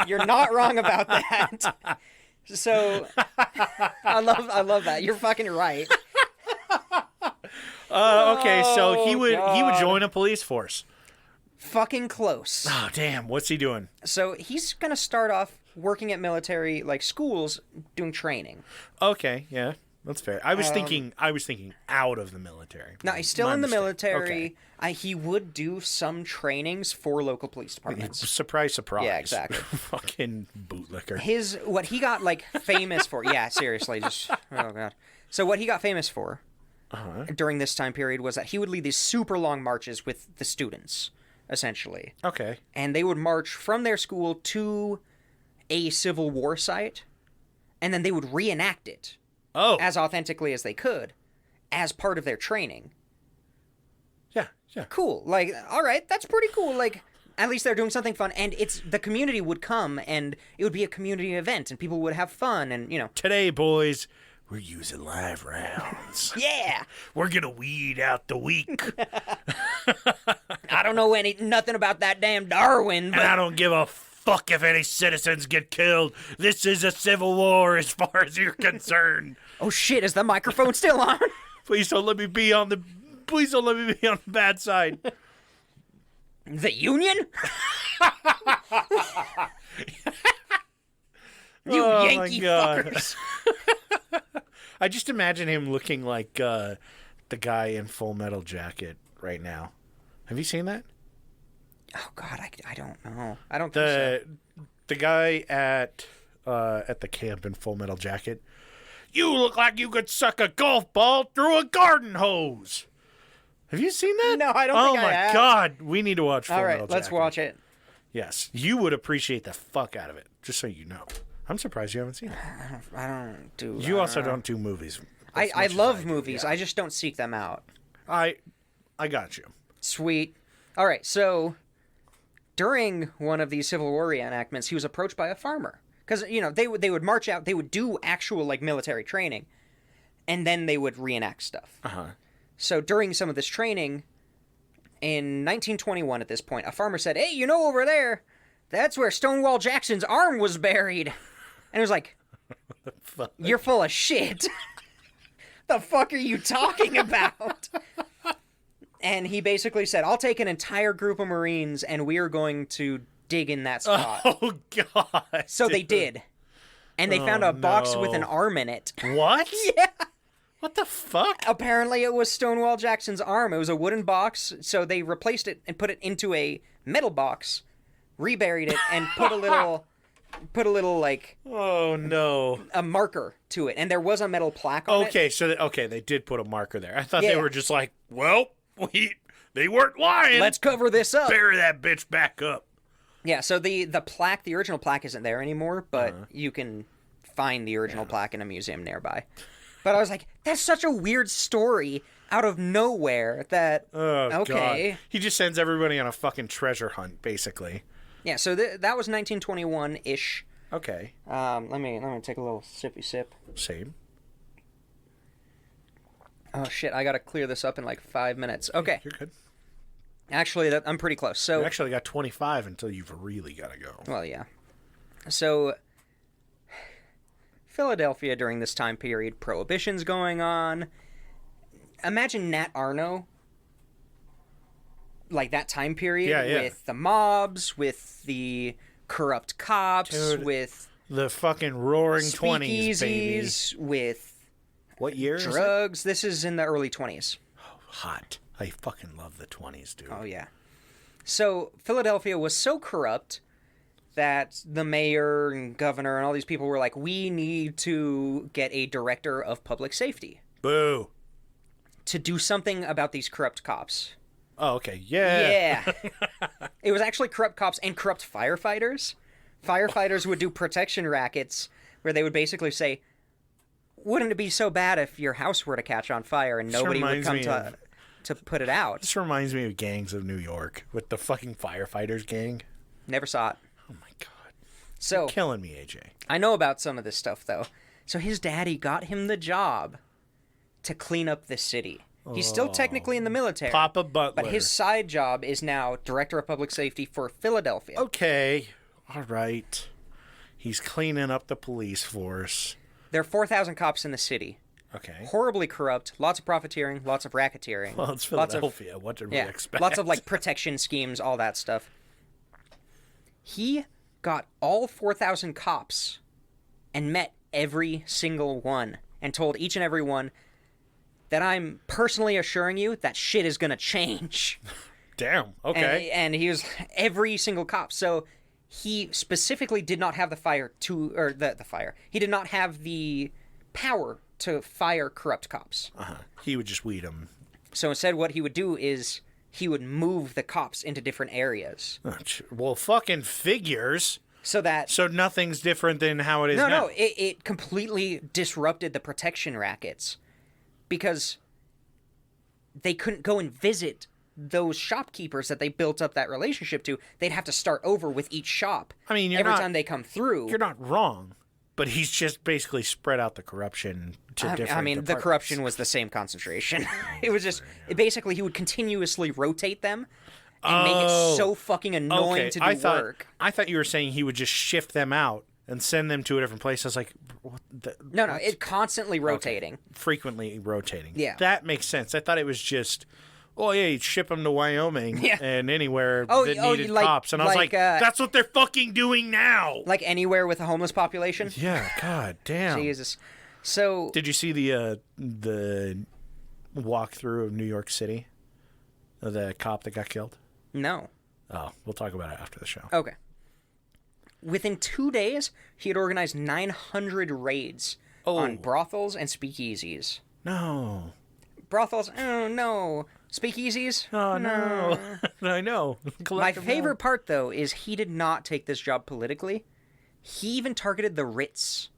You're not wrong about that. So, I love that. You're fucking right. Okay, so he would God. join a police force. Fucking close. Oh, damn. What's he doing? So he's gonna start off working at military schools, doing training. Okay, yeah. That's fair. I was thinking out of the military. Now he's still My in the mistake. military. Okay. He would do some trainings for local police departments. Surprise, surprise. Yeah, exactly. Fucking bootlicker. What he got famous for. Yeah, seriously, just oh god. So what he got famous for during this time period was that he would lead these super long marches with the students, essentially, Okay. and they would march from their school to a Civil War site, and then they would reenact it as authentically as they could, as part of their training. Yeah. Cool. Like, all right, that's pretty cool. Like, at least they're doing something fun, and the community would come, and it would be a community event, and people would have fun, and Today, boys, we're using live rounds. yeah. We're gonna weed out the weak. I don't know nothing about that damn Darwin, And but I don't give a fuck if any citizens get killed. This is a civil war as far as you're concerned. Oh shit, is the microphone still on? Please don't let me be on the bad side. The Union? You Yankee fuckers. I just imagine him looking like the guy in Full Metal Jacket right now. Have you seen that? Oh God, I don't know. I don't think so. The guy at the camp in Full Metal Jacket. You look like you could suck a golf ball through a garden hose. Have you seen that? No, I don't think I have. Oh my God, we need to watch Full Metal Jacket. All right, let's watch it. Yes, you would appreciate the fuck out of it. Just so you know. I'm surprised you haven't seen it. I don't do. You also don't do movies. I love movies. Yeah. I just don't seek them out. I got you. Sweet. All right. So during one of these Civil War reenactments, he was approached by a farmer because they would march out. They would do actual like military training, and then they would reenact stuff. So during some of this training, in 1921, at this point, a farmer said, "Hey, over there, that's where Stonewall Jackson's arm was buried." And it was like, "You're full of shit. The fuck are you talking about?" And he basically said, "I'll take an entire group of Marines and we are going to dig in that spot." Oh, God. So they did. And they found a box with an arm in it. What? Yeah. What the fuck? Apparently it was Stonewall Jackson's arm. It was a wooden box. So they replaced it and put it into a metal box, reburied it, and put a little like, oh no, a marker to it, and there was a metal plaque on it. Okay, so they did put a marker there. I thought they were just like, well, they weren't lying. Let's cover this up. Bury that bitch back up. Yeah, so the plaque, the original plaque isn't there anymore, but you can find the original plaque in a museum nearby. But I was like, that's such a weird story out of nowhere that, okay. God. He just sends everybody on a fucking treasure hunt, basically. Yeah, so that was 1921-ish. Okay. Let me take a little sippy sip. Same. Oh shit! I gotta clear this up in like 5 minutes. Okay. You're good. Actually, I'm pretty close. So you actually got 25 until you've really got to go. Well, yeah. So Philadelphia during this time period, prohibition's going on. Imagine Nat Arno. Like that time period with the mobs, with the corrupt cops, dude, with the fucking roaring 20s, baby. With what year? Drugs. This is in the early 20s. Oh, hot. I fucking love the 20s, dude. Oh yeah. So Philadelphia was so corrupt that the mayor and governor and all these people were like, "We need to get a director of public safety." Boo. To do something about these corrupt cops. Oh, okay. Yeah. It was actually corrupt cops and corrupt firefighters. Firefighters would do protection rackets where they would basically say, "Wouldn't it be so bad if your house were to catch on fire and nobody would come to put it out?" This reminds me of Gangs of New York with the fucking firefighters gang. Never saw it. Oh my God. So you're killing me, AJ. I know about some of this stuff though. So his daddy got him the job to clean up the city. He's still technically in the military. Papa Butler. But his side job is now Director of Public Safety for Philadelphia. Okay. All right. He's cleaning up the police force. There are 4,000 cops in the city. Okay. Horribly corrupt. Lots of profiteering. Lots of racketeering. Well, it's Philadelphia. What did we expect? Lots of like protection schemes, all that stuff. He got all 4,000 cops and met every single one and told each and every one that I'm personally assuring you that shit is going to change. Damn. Okay. And he was every single cop. So he specifically did not have the fire. He did not have the power to fire corrupt cops. He would just weed them. So instead what he would do is he would move the cops into different areas. Well, fucking figures. So nothing's different than how it is now. No, it completely disrupted the protection rackets. Because they couldn't go and visit those shopkeepers that they built up that relationship to. They'd have to start over with each shop. I mean, every time they come through. You're not wrong, but he's just basically spread out the corruption to different departments. The corruption was the same concentration. It was just basically he would continuously rotate them, and make it so fucking annoying to do work. I thought you were saying he would just shift them out and send them to a different place. I was like, what the, no, it's constantly rotating. Okay. Frequently rotating. Yeah. That makes sense. I thought it was just, oh, yeah, you'd ship them to Wyoming and anywhere that needed cops. And I was like, that's what they're fucking doing now. Like anywhere with a homeless population? Yeah, god damn. Jesus. So... Did you see the walkthrough of New York City? Of the cop that got killed? No. Oh, we'll talk about it after the show. Okay. Within 2 days, he had organized 900 raids on brothels and speakeasies. No. Brothels, oh no. Speakeasies? Oh no. I know. My favorite part, though, is he did not take this job politically. He even targeted the Ritz.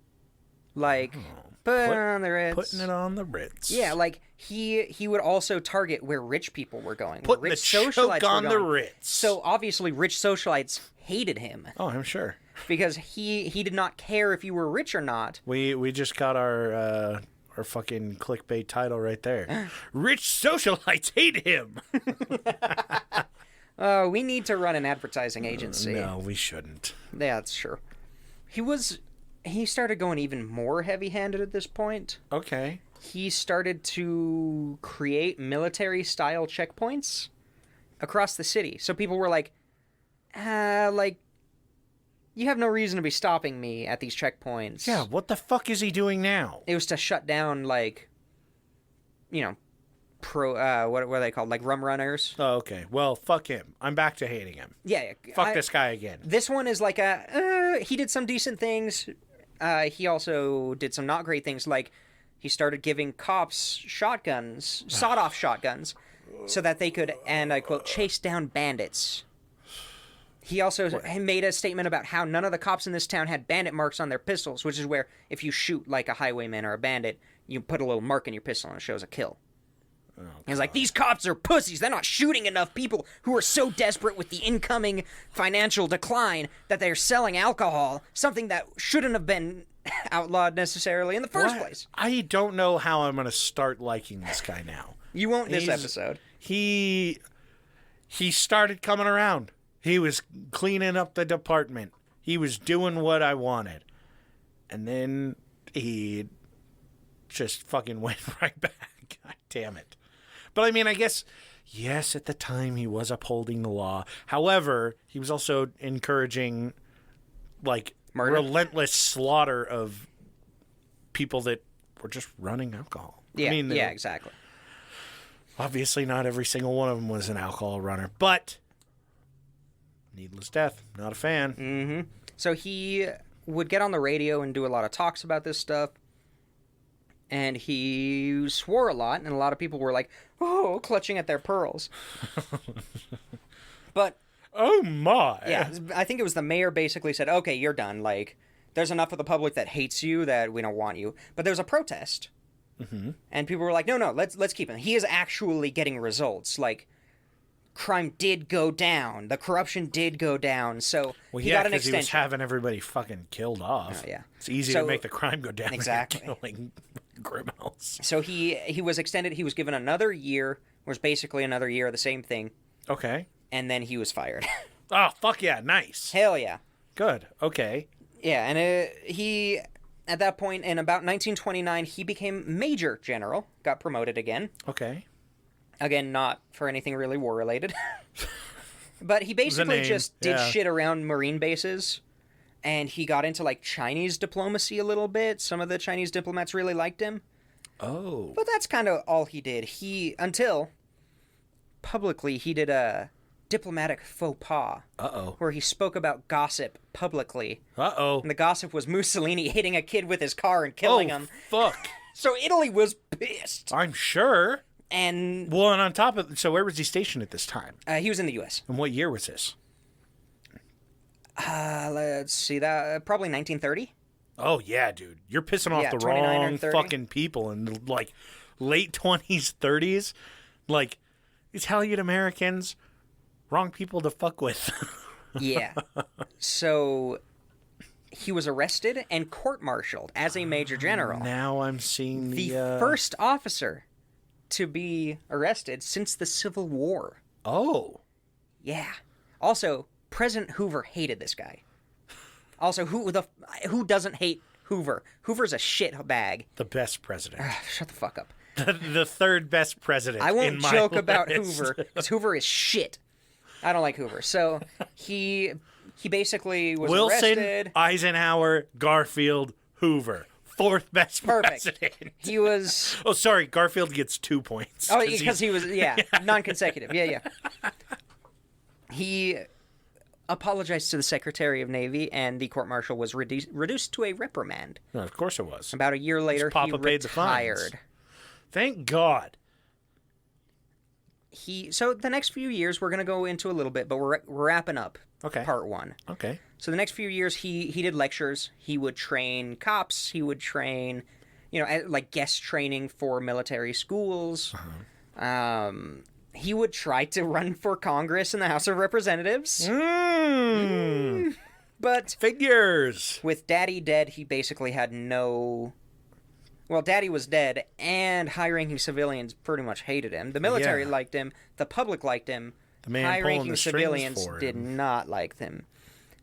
Like, put it on the Ritz. Putting it on the Ritz. Yeah, like, he would also target where rich people were going. Putting rich the choke on the Ritz. So, obviously, rich socialites hated him. Oh, I'm sure. Because he did not care if you were rich or not. We just got our fucking clickbait title right there. Rich socialites hate him. We need to run an advertising agency. No, we shouldn't. Yeah, that's true. He started going even more heavy-handed at this point. Okay. He started to create military-style checkpoints across the city. So people were like, you have no reason to be stopping me at these checkpoints. Yeah, what the fuck is he doing now? It was to shut down, like, you know, what are they called? Like rum runners. Oh, okay. Well, fuck him. I'm back to hating him. Yeah. Fuck this guy again. This one is like he did some decent things. He also did some not great things, like he started giving cops shotguns, sawed-off shotguns, so that they could, and I quote, chase down bandits. He also made a statement about how none of the cops in this town had bandit marks on their pistols, which is where if you shoot like a highwayman or a bandit, you put a little mark in your pistol and it shows a kill. Oh, he's like, these cops are pussies. They're not shooting enough people who are so desperate with the incoming financial decline that they're selling alcohol, something that shouldn't have been outlawed necessarily in the first place. I don't know how I'm going to start liking this guy now. You won't this episode. He started coming around. He was cleaning up the department. He was doing what I wanted. And then he just fucking went right back. God damn it. But I mean, I guess, yes, at the time he was upholding the law. However, he was also encouraging, like, murder? Relentless slaughter of people that were just running alcohol. Yeah, I mean, yeah, exactly. Obviously, not every single one of them was an alcohol runner, but needless death. Not a fan. Mm-hmm. So he would get on the radio and do a lot of talks about this stuff. And he swore a lot, and a lot of people were like, oh, clutching at their pearls. But... oh, my. Yeah, I think it was the mayor basically said, okay, you're done. Like, there's enough of the public that hates you that we don't want you. But there was a protest. Mm-hmm. And people were like, no, let's keep him. He is actually getting results. Like, crime did go down. The corruption did go down. So he got an extension. He was having everybody fucking killed off. Yeah. It's easy to make the crime go down. Exactly. Killing criminals. So he was extended. He was given another year, was basically another year of the same thing. Okay. And then he was fired. Oh, fuck yeah. Nice. Hell yeah. Good. Okay. Yeah, and he, at that point, in about 1929, he became Major General, got promoted again. Okay. Again, not for anything really war-related. But he basically just did shit around Marine bases, and he got into, like, Chinese diplomacy a little bit. Some of the Chinese diplomats really liked him. Oh. But that's kind of all he did. Until, publicly, he did a diplomatic faux pas. Uh-oh. Where he spoke about gossip publicly. Uh-oh. And the gossip was Mussolini hitting a kid with his car and killing him. Fuck. So Italy was pissed. I'm sure. And... well, and on top of... so where was he stationed at this time? He was in the U.S. And what year was this? Let's see. That probably 1930. Oh, yeah, dude. You're pissing off the wrong fucking people in the, like, late 20s, 30s. Like, Italian Americans, wrong people to fuck with. Yeah. So he was arrested and court-martialed as a major general. Now I'm seeing the first officer to be arrested since the Civil War. Oh. Yeah. Also, President Hoover hated this guy. Also, who doesn't hate Hoover? Hoover's a shit bag. The best president. Shut the fuck up. The third best president. I won't in my joke about list. Hoover, because Hoover is shit. I don't like Hoover. So he basically was Wilson, arrested. Eisenhower, Garfield, Hoover. Fourth best Perfect. president. He was... Oh, sorry. Garfield gets 2 points. Oh, because he was, non-consecutive. Yeah. He apologized to the Secretary of Navy, and the court-martial was reduced to a reprimand. No, of course it was. About a year later, Papa he paid the fines. retired. Thank God. So the next few years, we're going to go into a little bit, but we're wrapping up Okay. part one. Okay. So the next few years, he did lectures. He would train cops. He would train, like guest training for military schools. He would try to run for Congress in the House of Representatives. But Figures. with Daddy dead, he basically had no... Well, Daddy was dead, and high-ranking civilians pretty much hated him. The military liked him. The public liked him. The man pulling High-ranking the strings civilians for did him. not like him.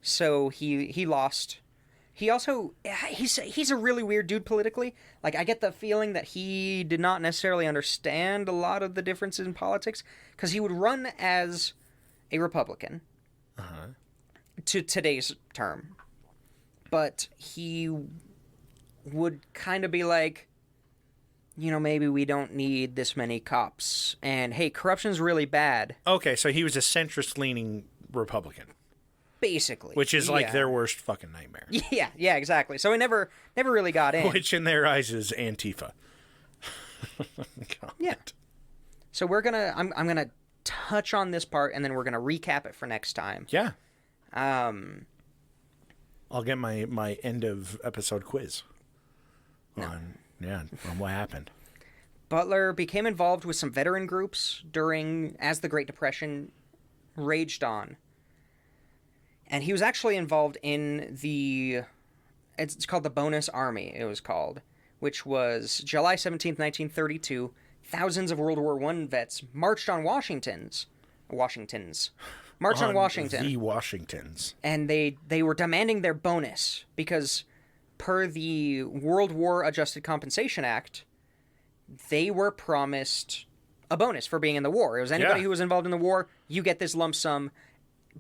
So he lost. He also... He's a really weird dude politically. Like, I get the feeling that he did not necessarily understand a lot of the differences in politics, because he would run as a Republican to today's term. But he would kind of be like, maybe we don't need this many cops. And, hey, corruption's really bad. Okay, so he was a centrist-leaning Republican, Basically. which is like their worst fucking nightmare. Yeah, exactly. So he never really got in. Which in their eyes is Antifa. God. Yeah. So I'm gonna touch on this part, and then we're gonna recap it for next time. Yeah. I'll get my end of episode quiz on what happened. Butler became involved with some veteran groups as the Great Depression raged on. And he was actually involved in it's called the Bonus Army, it was called, which was July 17th, 1932. Thousands of World War I vets marched on Washington. The Washingtons. And they were demanding their bonus because per the World War Adjusted Compensation Act, they were promised a bonus for being in the war. It was anybody who was involved in the war, you get this lump sum.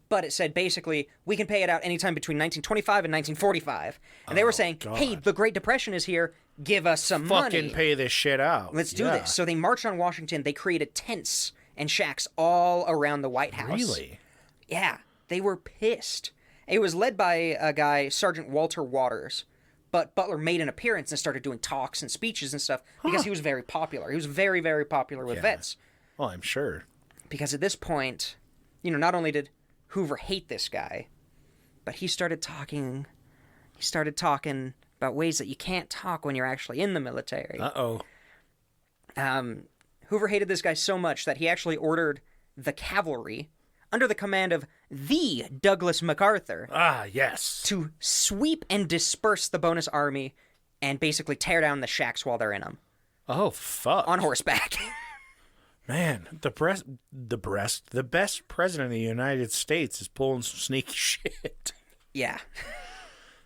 But it said basically, we can pay it out anytime between 1925 and 1945. And they were saying, hey, the Great Depression is here. Give us some money. Fucking pay this shit out. Let's do this. So they marched on Washington. They created tents and shacks all around the White House. Really? Yeah. They were pissed. It was led by a guy, Sergeant Walter Waters. But Butler made an appearance and started doing talks and speeches and stuff because he was very popular. He was very, very popular with vets. Well, I'm sure. Because at this point, not only did Hoover hate this guy, but he started talking about ways that you can't talk when you're actually in the military. Uh-oh. Hoover hated this guy so much that he actually ordered the cavalry, under the command of the Douglas MacArthur, Ah, yes. to sweep and disperse the Bonus Army and basically tear down the shacks while they're in them. Oh, fuck. On horseback. Man, the best president of the United States is pulling some sneaky shit. Yeah.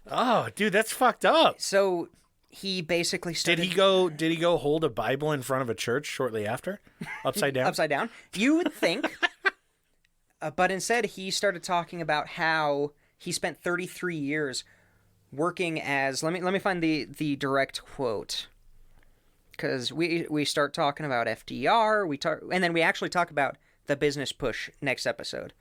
Oh, dude, that's fucked up. So he basically started... Did he go hold a Bible in front of a church shortly after? Upside down? Upside down. You would think. But instead, he started talking about how he spent 33 years working as... Let me find the direct quote. Because we start talking about FDR, and then we actually talk about the business push next episode.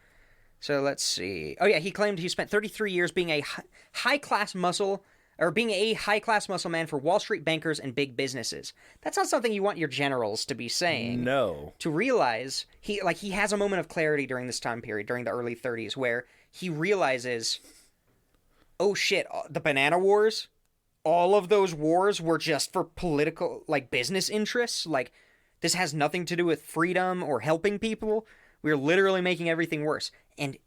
So let's see. Oh yeah, he claimed he spent 33 years being a high-class muscle man for Wall Street bankers and big businesses. That's not something you want your generals to be saying. No. To realize he has a moment of clarity during this time period, during the early 30s, where he realizes, oh shit, the Banana Wars. All of those wars were just for political, business interests. This has nothing to do with freedom or helping people. We're literally making everything worse. And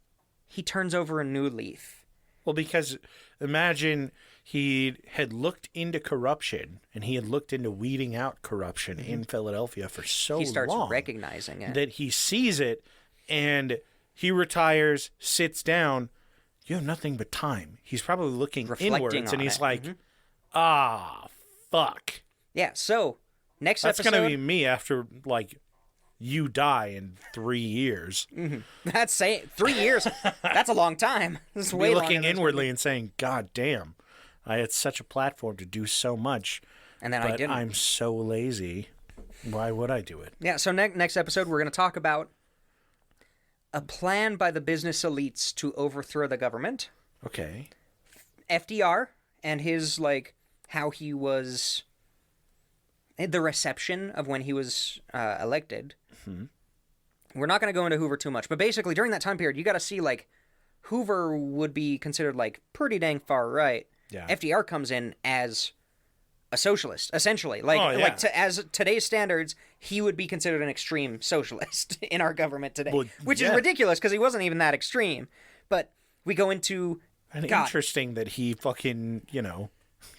he turns over a new leaf. Well, because imagine he had looked into corruption and he had looked into weeding out corruption in Philadelphia for so long. He starts recognizing it. That he sees it, and he retires, sits down. You have nothing but time. He's probably looking inwards, and he's like, ah, fuck. Yeah, so next That's episode... going to be me after, like, you die in 3 years. That's 3 years. That's a long time. This is way Be longer looking than inwardly and saying, God damn, I had such a platform to do so much, and then but I didn't. I'm so lazy. Why would I do it? Yeah, so next episode, we're going to talk about a plan by the business elites to overthrow the government. Okay. FDR and his, like, how he was... the reception of when he was elected. Mm-hmm. We're not going to go into Hoover too much, but basically during that time period, you got to see, like, Hoover would be considered, like, pretty dang far right. Yeah. FDR comes in as a socialist, essentially. Like, as today's standards, he would be considered an extreme socialist in our government today, which is ridiculous because he wasn't even that extreme. But we go into... And interesting that he fucking, you know,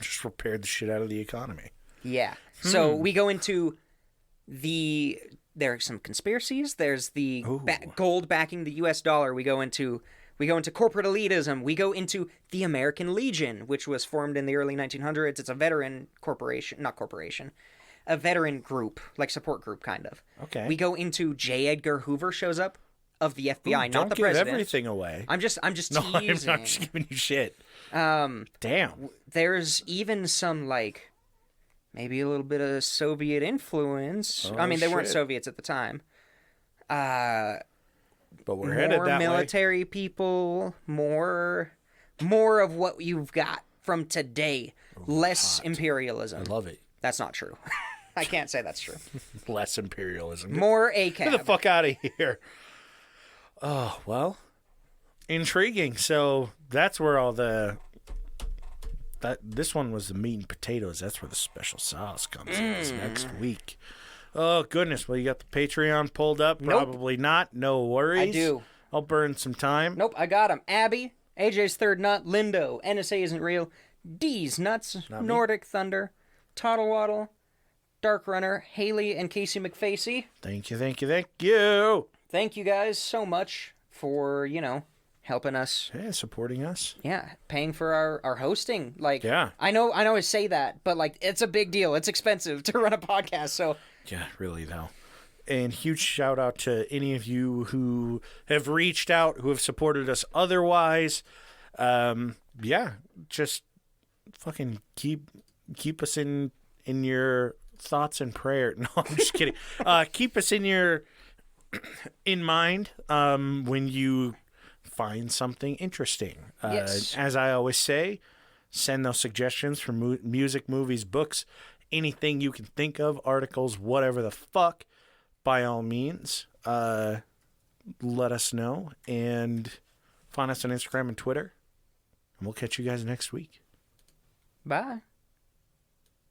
just repaired the shit out of the economy. Yeah. So we go into there are some conspiracies. There's the gold backing the U.S. dollar. We go into corporate elitism. We go into the American Legion, which was formed in the early 1900s. It's a veteran a veteran group, like support group, kind of. Okay. We go into J. Edgar Hoover shows up of the FBI, not the president. Don't give everything away. I'm just teasing. No, I'm just giving you shit. Damn. There's even some, like, maybe a little bit of Soviet influence. I mean, they weren't Soviets at the time. But we're headed that way. More military people, more of what you've got from today. Less imperialism. I love it. That's not true. I can't say that's true. Less imperialism. More ACAB. Get the fuck out of here. Oh, well, intriguing. So that's where all this one was the meat and potatoes. That's where the special sauce comes in. It's next week. Oh, goodness. Well, you got the Patreon pulled up? Nope. Probably not. No worries. I do. I'll burn some time. Nope, I got them. Abby, AJ's Third Nut, Lindo, NSA Isn't Real, D's Nuts, Nordic Thunder, Toddle Waddle, Dark Runner, Haley, and Casey McFacey. Thank you, thank you, thank you. Thank you guys so much for, you know, helping us. Yeah, supporting us. Yeah, paying for our hosting. Like, yeah. I know I say that, but, like, it's a big deal. It's expensive to run a podcast, so. Yeah, really, though. And huge shout out to any of you who have reached out, who have supported us otherwise. Yeah, just fucking keep us in your thoughts and prayer. No, I'm just kidding. Keep us in mind when you find something interesting. Yes. As I always say, send those suggestions for music, movies, books, anything you can think of, articles, whatever the fuck. By all means, let us know, and find us on Instagram and Twitter, and we'll catch you guys next week. Bye.